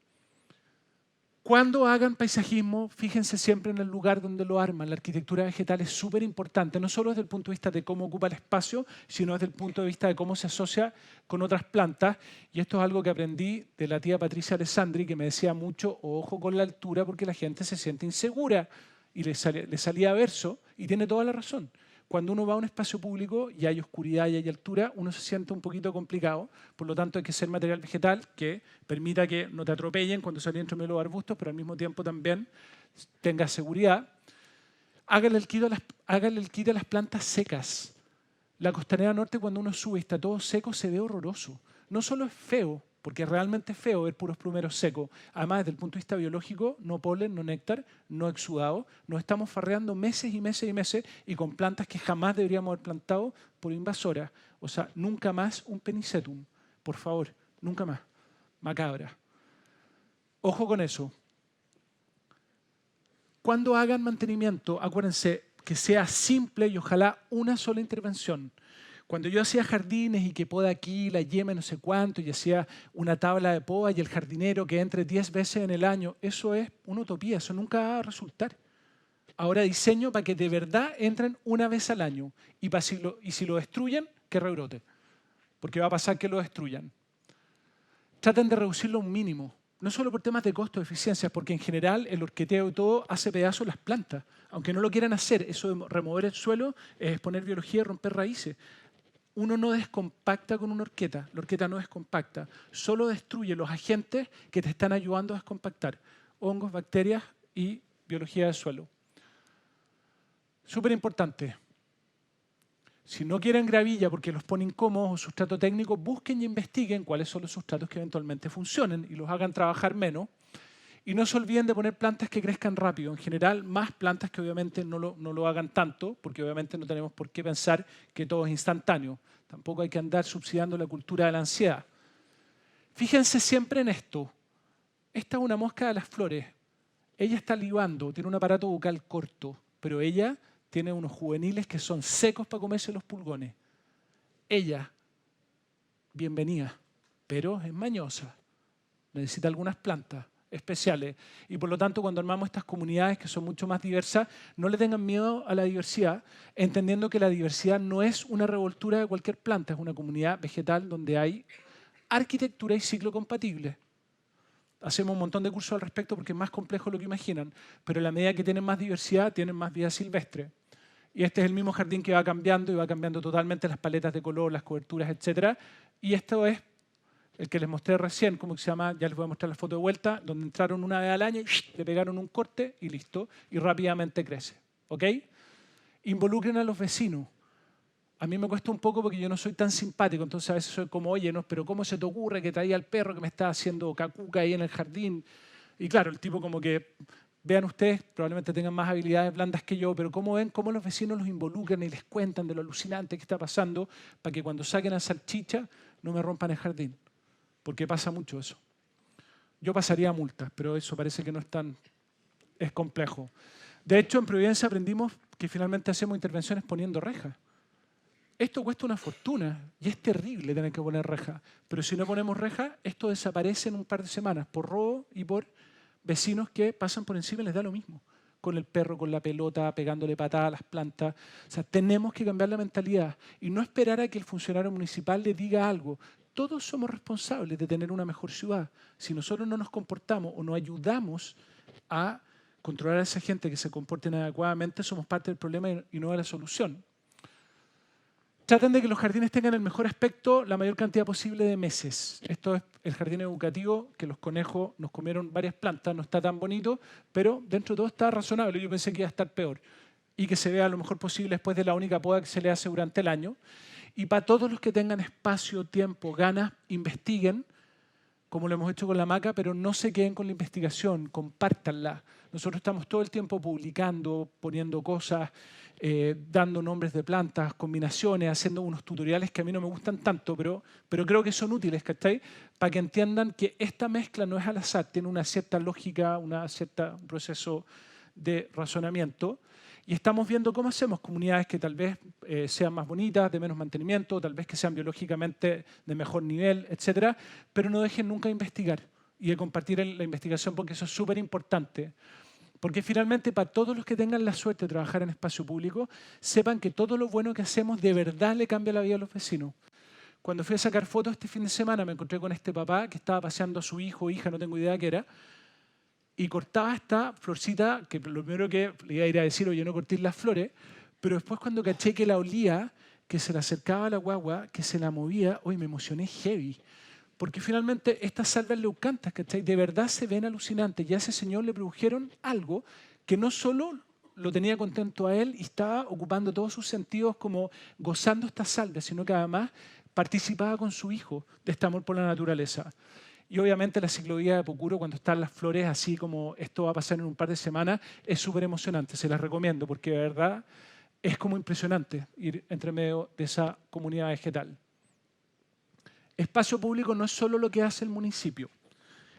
Cuando hagan paisajismo, fíjense siempre en el lugar donde lo arman. La arquitectura vegetal es súper importante, no solo desde el punto de vista de cómo ocupa el espacio, sino desde el punto de vista de cómo se asocia con otras plantas. Y esto es algo que aprendí de la tía Patricia Alessandri, que me decía mucho, ojo con la altura porque la gente se siente insegura. Y le salía verso, y tiene toda la razón. Cuando uno va a un espacio público y hay oscuridad y hay altura, uno se siente un poquito complicado. Por lo tanto, hay que ser material vegetal que permita que no te atropellen cuando salís entre medio de los arbustos, pero al mismo tiempo también tengas seguridad. Hágale el quite a las plantas secas. La Costanera Norte, cuando uno sube y está todo seco, se ve horroroso. No solo es feo, porque es realmente feo ver puros plumeros secos. Además, desde el punto de vista biológico, no polen, no néctar, no exudado. Nos estamos farreando meses y meses y meses y con plantas que jamás deberíamos haber plantado por invasoras. O sea, nunca más un penicetum. Por favor, nunca más. Macabra. Ojo con eso. Cuando hagan mantenimiento, acuérdense que sea simple y ojalá una sola intervención. Cuando yo hacía jardines y que poda aquí, la yema no sé cuánto, y hacía una tabla de poda y el jardinero que entre 10 veces en el año, eso es una utopía, eso nunca va a resultar. Ahora diseño para que de verdad entren una vez al año y si lo destruyen, que rebrote, porque va a pasar que lo destruyan. Traten de reducirlo a un mínimo, no solo por temas de costo, de eficiencia, porque en general el horqueteo y todo hace pedazos las plantas. Aunque no lo quieran hacer, eso de remover el suelo es exponer biología y romper raíces. Uno no descompacta con una horqueta, la horqueta no descompacta, solo destruye los agentes que te están ayudando a descompactar, hongos, bacterias y biología del suelo. Súper importante. Si no quieren gravilla porque los pone incómodos o sustrato técnico, busquen y investiguen cuáles son los sustratos que eventualmente funcionen y los hagan trabajar menos. Y no se olviden de poner plantas que crezcan rápido. En general, más plantas que obviamente no lo hagan tanto, porque obviamente no tenemos por qué pensar que todo es instantáneo. Tampoco hay que andar subsidiando la cultura de la ansiedad. Fíjense siempre en esto. Esta es una mosca de las flores. Ella está libando, tiene un aparato bucal corto, pero ella tiene unos juveniles que son secos para comerse los pulgones. Ella, bienvenida, pero es mañosa. Necesita algunas plantas especiales. Y por lo tanto, cuando armamos estas comunidades que son mucho más diversas, no le tengan miedo a la diversidad, entendiendo que la diversidad no es una revoltura de cualquier planta, es una comunidad vegetal donde hay arquitectura y ciclo compatibles. Hacemos un montón de cursos al respecto porque es más complejo de lo que imaginan, pero a la medida que tienen más diversidad, tienen más vida silvestre. Y este es el mismo jardín que va cambiando y va cambiando totalmente las paletas de color, las coberturas, etc. Y esto es el que les mostré recién, ¿cómo se llama? Ya les voy a mostrar la foto de vuelta, donde entraron una vez al año, le pegaron un corte y listo, y rápidamente crece. ¿Ok? Involucren a los vecinos. A mí me cuesta un poco porque yo no soy tan simpático, entonces a veces soy como, oye, no, pero ¿cómo se te ocurre que traía al perro que me está haciendo cacuca ahí en el jardín? Y claro, el tipo como que, vean ustedes, probablemente tengan más habilidades blandas que yo, pero ¿cómo ven cómo los vecinos los involucran y les cuentan de lo alucinante que está pasando para que cuando saquen a salchicha no me rompan el jardín? Porque pasa mucho eso. Yo pasaría multas, pero eso parece que no es complejo. De hecho, en Providencia aprendimos que finalmente hacemos intervenciones poniendo rejas. Esto cuesta una fortuna y es terrible tener que poner rejas. Pero si no ponemos rejas, esto desaparece en un par de semanas por robo y por vecinos que pasan por encima y les da lo mismo. Con el perro, con la pelota, pegándole patada a las plantas. O sea, tenemos que cambiar la mentalidad y no esperar a que el funcionario municipal le diga algo. Todos somos responsables de tener una mejor ciudad. Si nosotros no nos comportamos o no ayudamos a controlar a esa gente que se comporte inadecuadamente, somos parte del problema y no de la solución. Traten de que los jardines tengan el mejor aspecto la mayor cantidad posible de meses. Esto es el jardín educativo, que los conejos nos comieron varias plantas, no está tan bonito, pero dentro de todo está razonable. Yo pensé que iba a estar peor. Y que se vea lo mejor posible después de la única poda que se le hace durante el año. Y para todos los que tengan espacio, tiempo, ganas, investiguen como lo hemos hecho con la hamaca, pero no se queden con la investigación, compártanla. Nosotros estamos todo el tiempo publicando, poniendo cosas, dando nombres de plantas, combinaciones, haciendo unos tutoriales que a mí no me gustan tanto, pero creo que son útiles, ¿cachai? Para que entiendan que esta mezcla no es al azar, tiene una cierta lógica, un proceso de razonamiento. Y estamos viendo cómo hacemos comunidades que tal vez sean más bonitas, de menos mantenimiento, tal vez que sean biológicamente de mejor nivel, etcétera, pero no dejen nunca de investigar y de compartir la investigación, porque eso es súper importante. Porque finalmente, para todos los que tengan la suerte de trabajar en espacio público, sepan que todo lo bueno que hacemos de verdad le cambia la vida a los vecinos. Cuando fui a sacar fotos este fin de semana, me encontré con este papá que estaba paseando a su hijo o hija, no tengo idea qué era, y cortaba esta florcita, que lo primero que le iba a ir a decir, oye, no cortéis las flores, pero después cuando caché que la olía, que se la acercaba a la guagua, que se la movía, hoy me emocioné heavy. Porque finalmente estas salvias leucantas, ¿cachai? De verdad se ven alucinantes. Y a ese señor le produjeron algo que no solo lo tenía contento a él y estaba ocupando todos sus sentidos como gozando estas salvias, sino que además participaba con su hijo de este amor por la naturaleza. Y obviamente la ciclovía de Pucuro, cuando están las flores, así como esto va a pasar en un par de semanas, es súper emocionante. Se las recomiendo porque de verdad es como impresionante ir entre medio de esa comunidad vegetal. Espacio público no es solo lo que hace el municipio.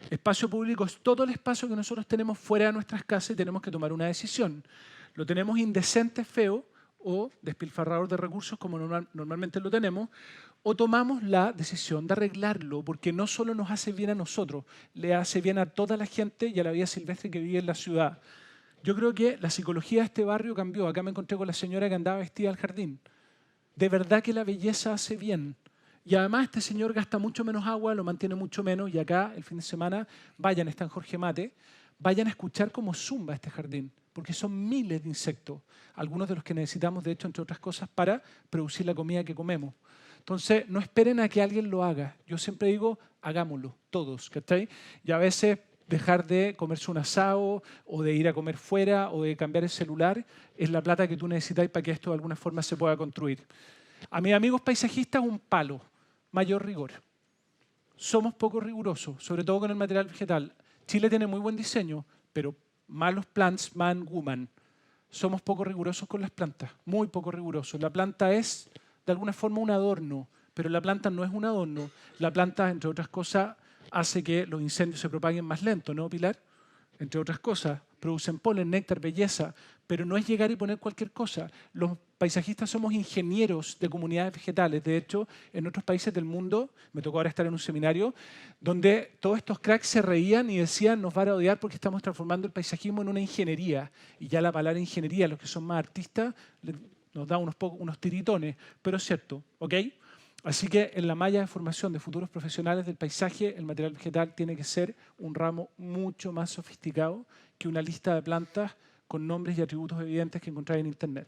Espacio público es todo el espacio que nosotros tenemos fuera de nuestras casas y tenemos que tomar una decisión. Lo tenemos indecente, feo o despilfarrador de recursos como normalmente lo tenemos, o tomamos la decisión de arreglarlo porque no solo nos hace bien a nosotros, le hace bien a toda la gente y a la vida silvestre que vive en la ciudad. Yo creo que la psicología de este barrio cambió. Acá me encontré con la señora que andaba vestida al jardín. De verdad que la belleza hace bien. Y además este señor gasta mucho menos agua, lo mantiene mucho menos, y acá el fin de semana vayan, está en Jorge Mate, vayan a escuchar cómo zumba este jardín, porque son miles de insectos, algunos de los que necesitamos, de hecho, entre otras cosas, para producir la comida que comemos. Entonces, no esperen a que alguien lo haga. Yo siempre digo, hagámoslo, todos, ¿cachai? Y a veces dejar de comerse un asado, o de ir a comer fuera, o de cambiar el celular, es la plata que tú necesitas para que esto de alguna forma se pueda construir. A mis amigos paisajistas, un palo. Mayor rigor. Somos poco rigurosos, sobre todo con el material vegetal. Chile tiene muy buen diseño, pero malos plants, man, woman. Somos poco rigurosos con las plantas, muy poco rigurosos. La planta es, de alguna forma, un adorno, pero la planta no es un adorno. La planta, entre otras cosas, hace que los incendios se propaguen más lento, ¿no, Pilar? Entre otras cosas, producen polen, néctar, belleza, pero no es llegar y poner cualquier cosa. Los paisajistas somos ingenieros de comunidades vegetales. De hecho, en otros países del mundo, me tocó ahora estar en un seminario, donde todos estos cracks se reían y decían, nos van a odiar porque estamos transformando el paisajismo en una ingeniería. Y ya la palabra ingeniería, los que son más artistas, nos da unos tiritones, pero es cierto, ¿ok? Así que en la malla de formación de futuros profesionales del paisaje, el material vegetal tiene que ser un ramo mucho más sofisticado que una lista de plantas con nombres y atributos evidentes que encontráis en Internet.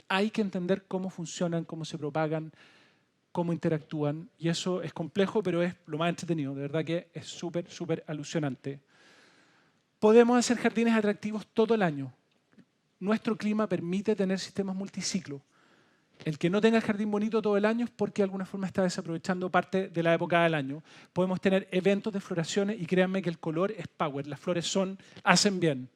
Hay que entender cómo funcionan, cómo se propagan, cómo interactúan, y eso es complejo, pero es lo más entretenido. De verdad que es súper, súper alusionante. Podemos hacer jardines atractivos todo el año. Nuestro clima permite tener sistemas multiciclo. El que no tenga el jardín bonito todo el año es porque de alguna forma está desaprovechando parte de la época del año. Podemos tener eventos de floraciones y créanme que el color es power, las flores hacen bien.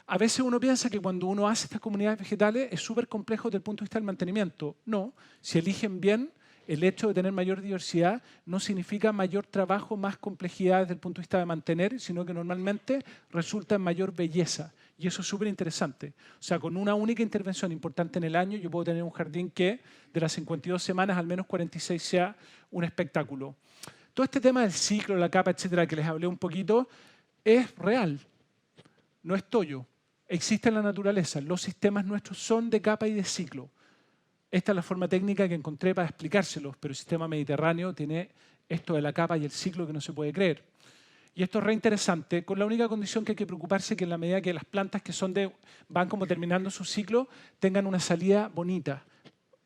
A veces uno piensa que cuando uno hace estas comunidades vegetales es súper complejo desde el punto de vista del mantenimiento. No, si eligen bien, el hecho de tener mayor diversidad no significa mayor trabajo, más complejidad desde el punto de vista de mantener, sino que normalmente resulta en mayor belleza. Y eso es súper interesante. O sea, con una única intervención importante en el año, yo puedo tener un jardín que de las 52 semanas, al menos 46 sea un espectáculo. Todo este tema del ciclo, la capa, etcétera, que les hablé un poquito, es real. No es tollo. Existe en la naturaleza. Los sistemas nuestros son de capa y de ciclo. Esta es la forma técnica que encontré para explicárselos, pero el sistema mediterráneo tiene esto de la capa y el ciclo que no se puede creer. Y esto es re interesante, con la única condición que hay que preocuparse que en la medida que las plantas que van como terminando su ciclo tengan una salida bonita.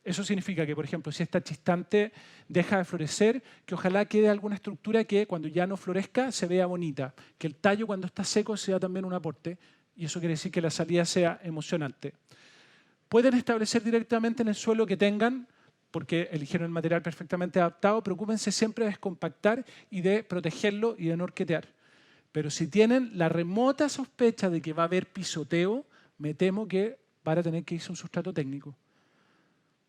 Eso significa que, por ejemplo, si esta chistante deja de florecer, que ojalá quede alguna estructura que cuando ya no florezca se vea bonita, que el tallo cuando está seco sea también un aporte, y eso quiere decir que la salida sea emocionante. Pueden establecer directamente en el suelo que tengan porque eligieron el material perfectamente adaptado. Preocúpense siempre de descompactar y de protegerlo y de no horquetear. Pero si tienen la remota sospecha de que va a haber pisoteo, me temo que van a tener que irse a un sustrato técnico.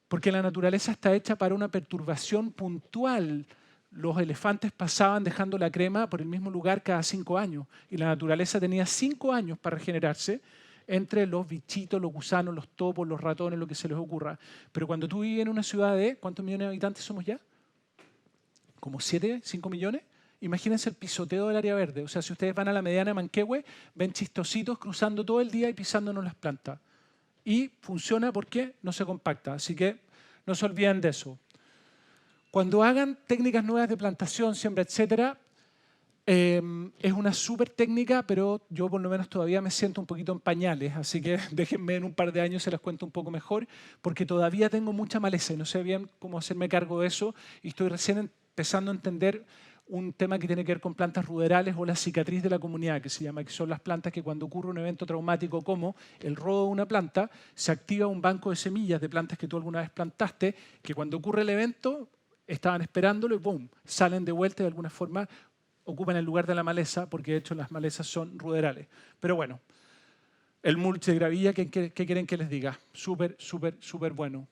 Porque la naturaleza está hecha para una perturbación puntual. Los elefantes pasaban dejando la crema por el mismo lugar cada 5 años. Y la naturaleza tenía 5 años para regenerarse entre los bichitos, los gusanos, los topos, los ratones, lo que se les ocurra. Pero cuando tú vives en una ciudad de, ¿cuántos millones de habitantes somos ya? ¿Como 7, 5 millones? Imagínense el pisoteo del área verde. O sea, si ustedes van a la mediana de Manquehue, ven chistositos cruzando todo el día y pisándonos las plantas. Y funciona porque no se compacta. Así que no se olviden de eso. Cuando hagan técnicas nuevas de plantación, siembra, etcétera, es una súper técnica, pero yo por lo menos todavía me siento un poquito en pañales, así que déjenme en un par de años se las cuento un poco mejor, porque todavía tengo mucha maleza y no sé bien cómo hacerme cargo de eso y estoy recién empezando a entender un tema que tiene que ver con plantas ruderales o la cicatriz de la comunidad, que se llama, que son las plantas que cuando ocurre un evento traumático como el robo de una planta, se activa un banco de semillas de plantas que tú alguna vez plantaste, que cuando ocurre el evento estaban esperándolo y ¡boom!, salen de vuelta y de alguna forma ocupan el lugar de la maleza, porque de hecho las malezas son ruderales. Pero bueno, el mulch de gravilla, ¿qué quieren que les diga? Súper, súper, súper bueno.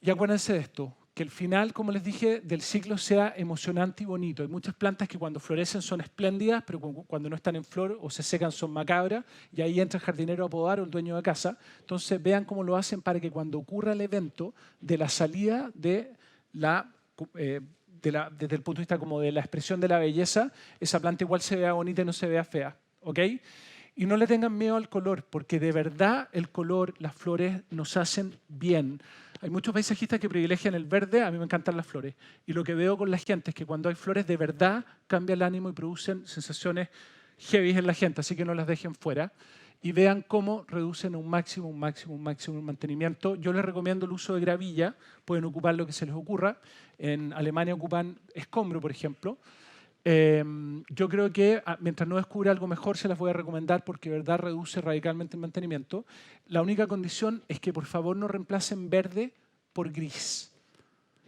Y acuérdense de esto, que el final, como les dije, del ciclo sea emocionante y bonito. Hay muchas plantas que cuando florecen son espléndidas, pero cuando no están en flor o se secan son macabras, y ahí entra el jardinero a podar o el dueño de casa. Entonces vean cómo lo hacen para que cuando ocurra el evento de la salida de desde el punto de vista como de la expresión de la belleza, esa planta igual se vea bonita y no se vea fea. ¿Ok? Y no le tengan miedo al color, porque de verdad el color, las flores nos hacen bien. Hay muchos paisajistas que privilegian el verde, a mí me encantan las flores. Y lo que veo con la gente es que cuando hay flores de verdad cambia el ánimo y producen sensaciones heavy en la gente, así que no las dejen fuera. Y vean cómo reducen a un máximo el mantenimiento. Yo les recomiendo el uso de gravilla, pueden ocupar lo que se les ocurra. En Alemania ocupan escombro, por ejemplo. Yo creo que mientras no descubra algo mejor se las voy a recomendar porque de verdad reduce radicalmente el mantenimiento. La única condición es que por favor no reemplacen verde por gris.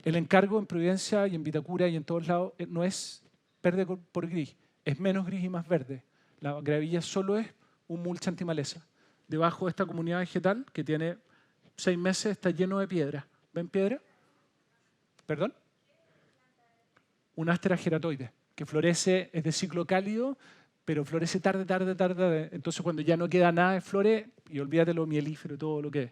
El encargo en Providencia y en Vitacura y en todos lados no es verde por gris, es menos gris y más verde. La gravilla solo es un mulch antimaleza. Debajo de esta comunidad vegetal que tiene 6 meses está lleno de piedra. ¿Ven piedra? ¿Perdón? Un Astera geratoide, que florece, es de ciclo cálido, pero florece tarde. Entonces cuando ya no queda nada de flores, y olvídate lo mielífero, todo lo que es.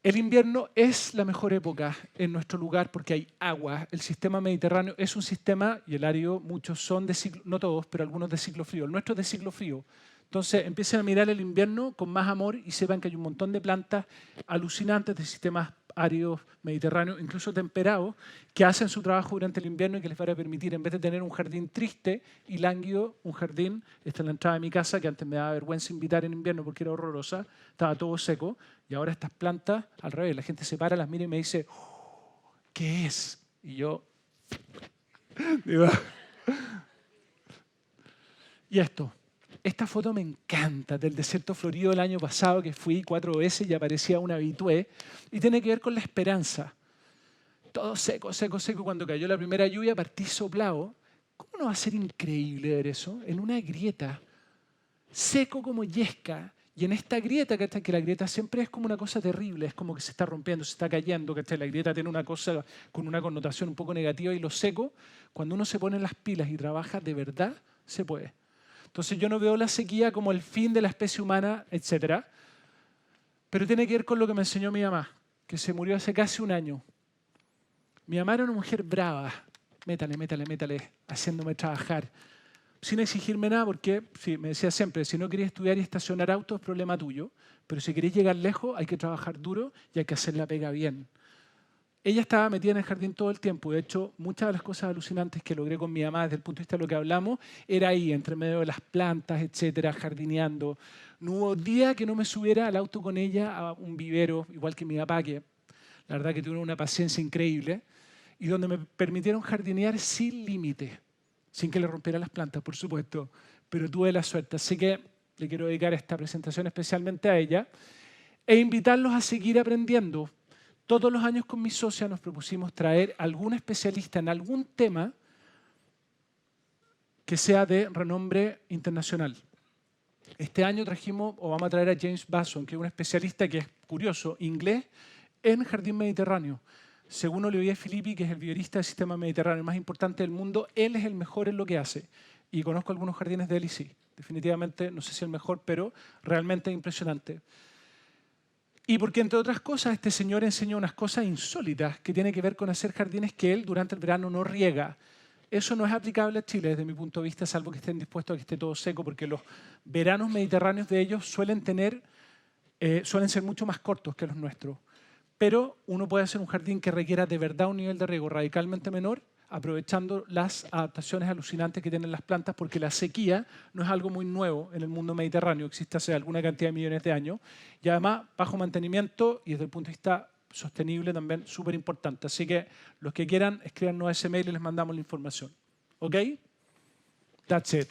El invierno es la mejor época en nuestro lugar porque hay agua. El sistema mediterráneo es un sistema, y el árido, muchos son de ciclo, no todos, pero algunos de ciclo frío. El nuestro es de ciclo frío. Entonces empiecen a mirar el invierno con más amor y sepan que hay un montón de plantas alucinantes de sistemas áridos, mediterráneos, incluso temperados, que hacen su trabajo durante el invierno y que les van a permitir, en vez de tener un jardín triste y lánguido, un jardín, esta es la entrada de mi casa, que antes me daba vergüenza invitar en invierno porque era horrorosa, estaba todo seco, y ahora estas plantas, al revés, la gente se para, las mira y me dice, ¿qué es? Y yo, digo, y esto. Esta foto me encanta, del desierto florido del año pasado, que fui 4 veces y aparecía un habitué, y tiene que ver con la esperanza. Todo seco. Cuando cayó la primera lluvia partí soplado. ¿Cómo no va a ser increíble ver eso? En una grieta, seco como yesca, y en esta grieta, que la grieta siempre es como una cosa terrible, es como que se está rompiendo, se está cayendo, que la grieta tiene una cosa con una connotación un poco negativa, y lo seco, cuando uno se pone las pilas y trabaja de verdad, se puede. Entonces yo no veo la sequía como el fin de la especie humana, etc. Pero tiene que ver con lo que me enseñó mi mamá, que se murió hace casi 1 año. Mi mamá era una mujer brava, métale, haciéndome trabajar, sin exigirme nada, porque sí, me decía siempre, si no querías estudiar y estacionar autos, es problema tuyo, pero si querés llegar lejos, hay que trabajar duro y hay que hacer la pega bien. Ella estaba metida en el jardín todo el tiempo. De hecho, muchas de las cosas alucinantes que logré con mi mamá desde el punto de vista de lo que hablamos, era ahí, entre medio de las plantas, etcétera, jardineando. No hubo día que no me subiera al auto con ella a un vivero, igual que mi papá, que la verdad que tuvo una paciencia increíble, y donde me permitieron jardinear sin límite, sin que le rompiera las plantas, por supuesto, pero tuve la suerte. Así que le quiero dedicar esta presentación especialmente a ella. e invitarlos a seguir aprendiendo. Todos los años con mi socia nos propusimos traer algún especialista en algún tema que sea de renombre internacional. Este año trajimos, o vamos a traer a James Basson, que es un especialista que es curioso, inglés, en jardín mediterráneo. Según Olivier Filippi, que es el biologista del sistema mediterráneo más importante del mundo, él es el mejor en lo que hace. Y conozco algunos jardines de él y sí. Definitivamente, no sé si el mejor, pero realmente es impresionante. Y porque, entre otras cosas, este señor enseñó unas cosas insólitas que tienen que ver con hacer jardines que él durante el verano no riega. Eso no es aplicable a Chile desde mi punto de vista, salvo que estén dispuestos a que esté todo seco, porque los veranos mediterráneos de ellos suelen ser mucho más cortos que los nuestros. Pero uno puede hacer un jardín que requiera de verdad un nivel de riego radicalmente menor, aprovechando las adaptaciones alucinantes que tienen las plantas, porque la sequía no es algo muy nuevo en el mundo mediterráneo, existe hace alguna cantidad de millones de años, y además bajo mantenimiento y desde el punto de vista sostenible también súper importante. Así que los que quieran, escríbanos a ese mail y les mandamos la información. ¿Ok? That's it.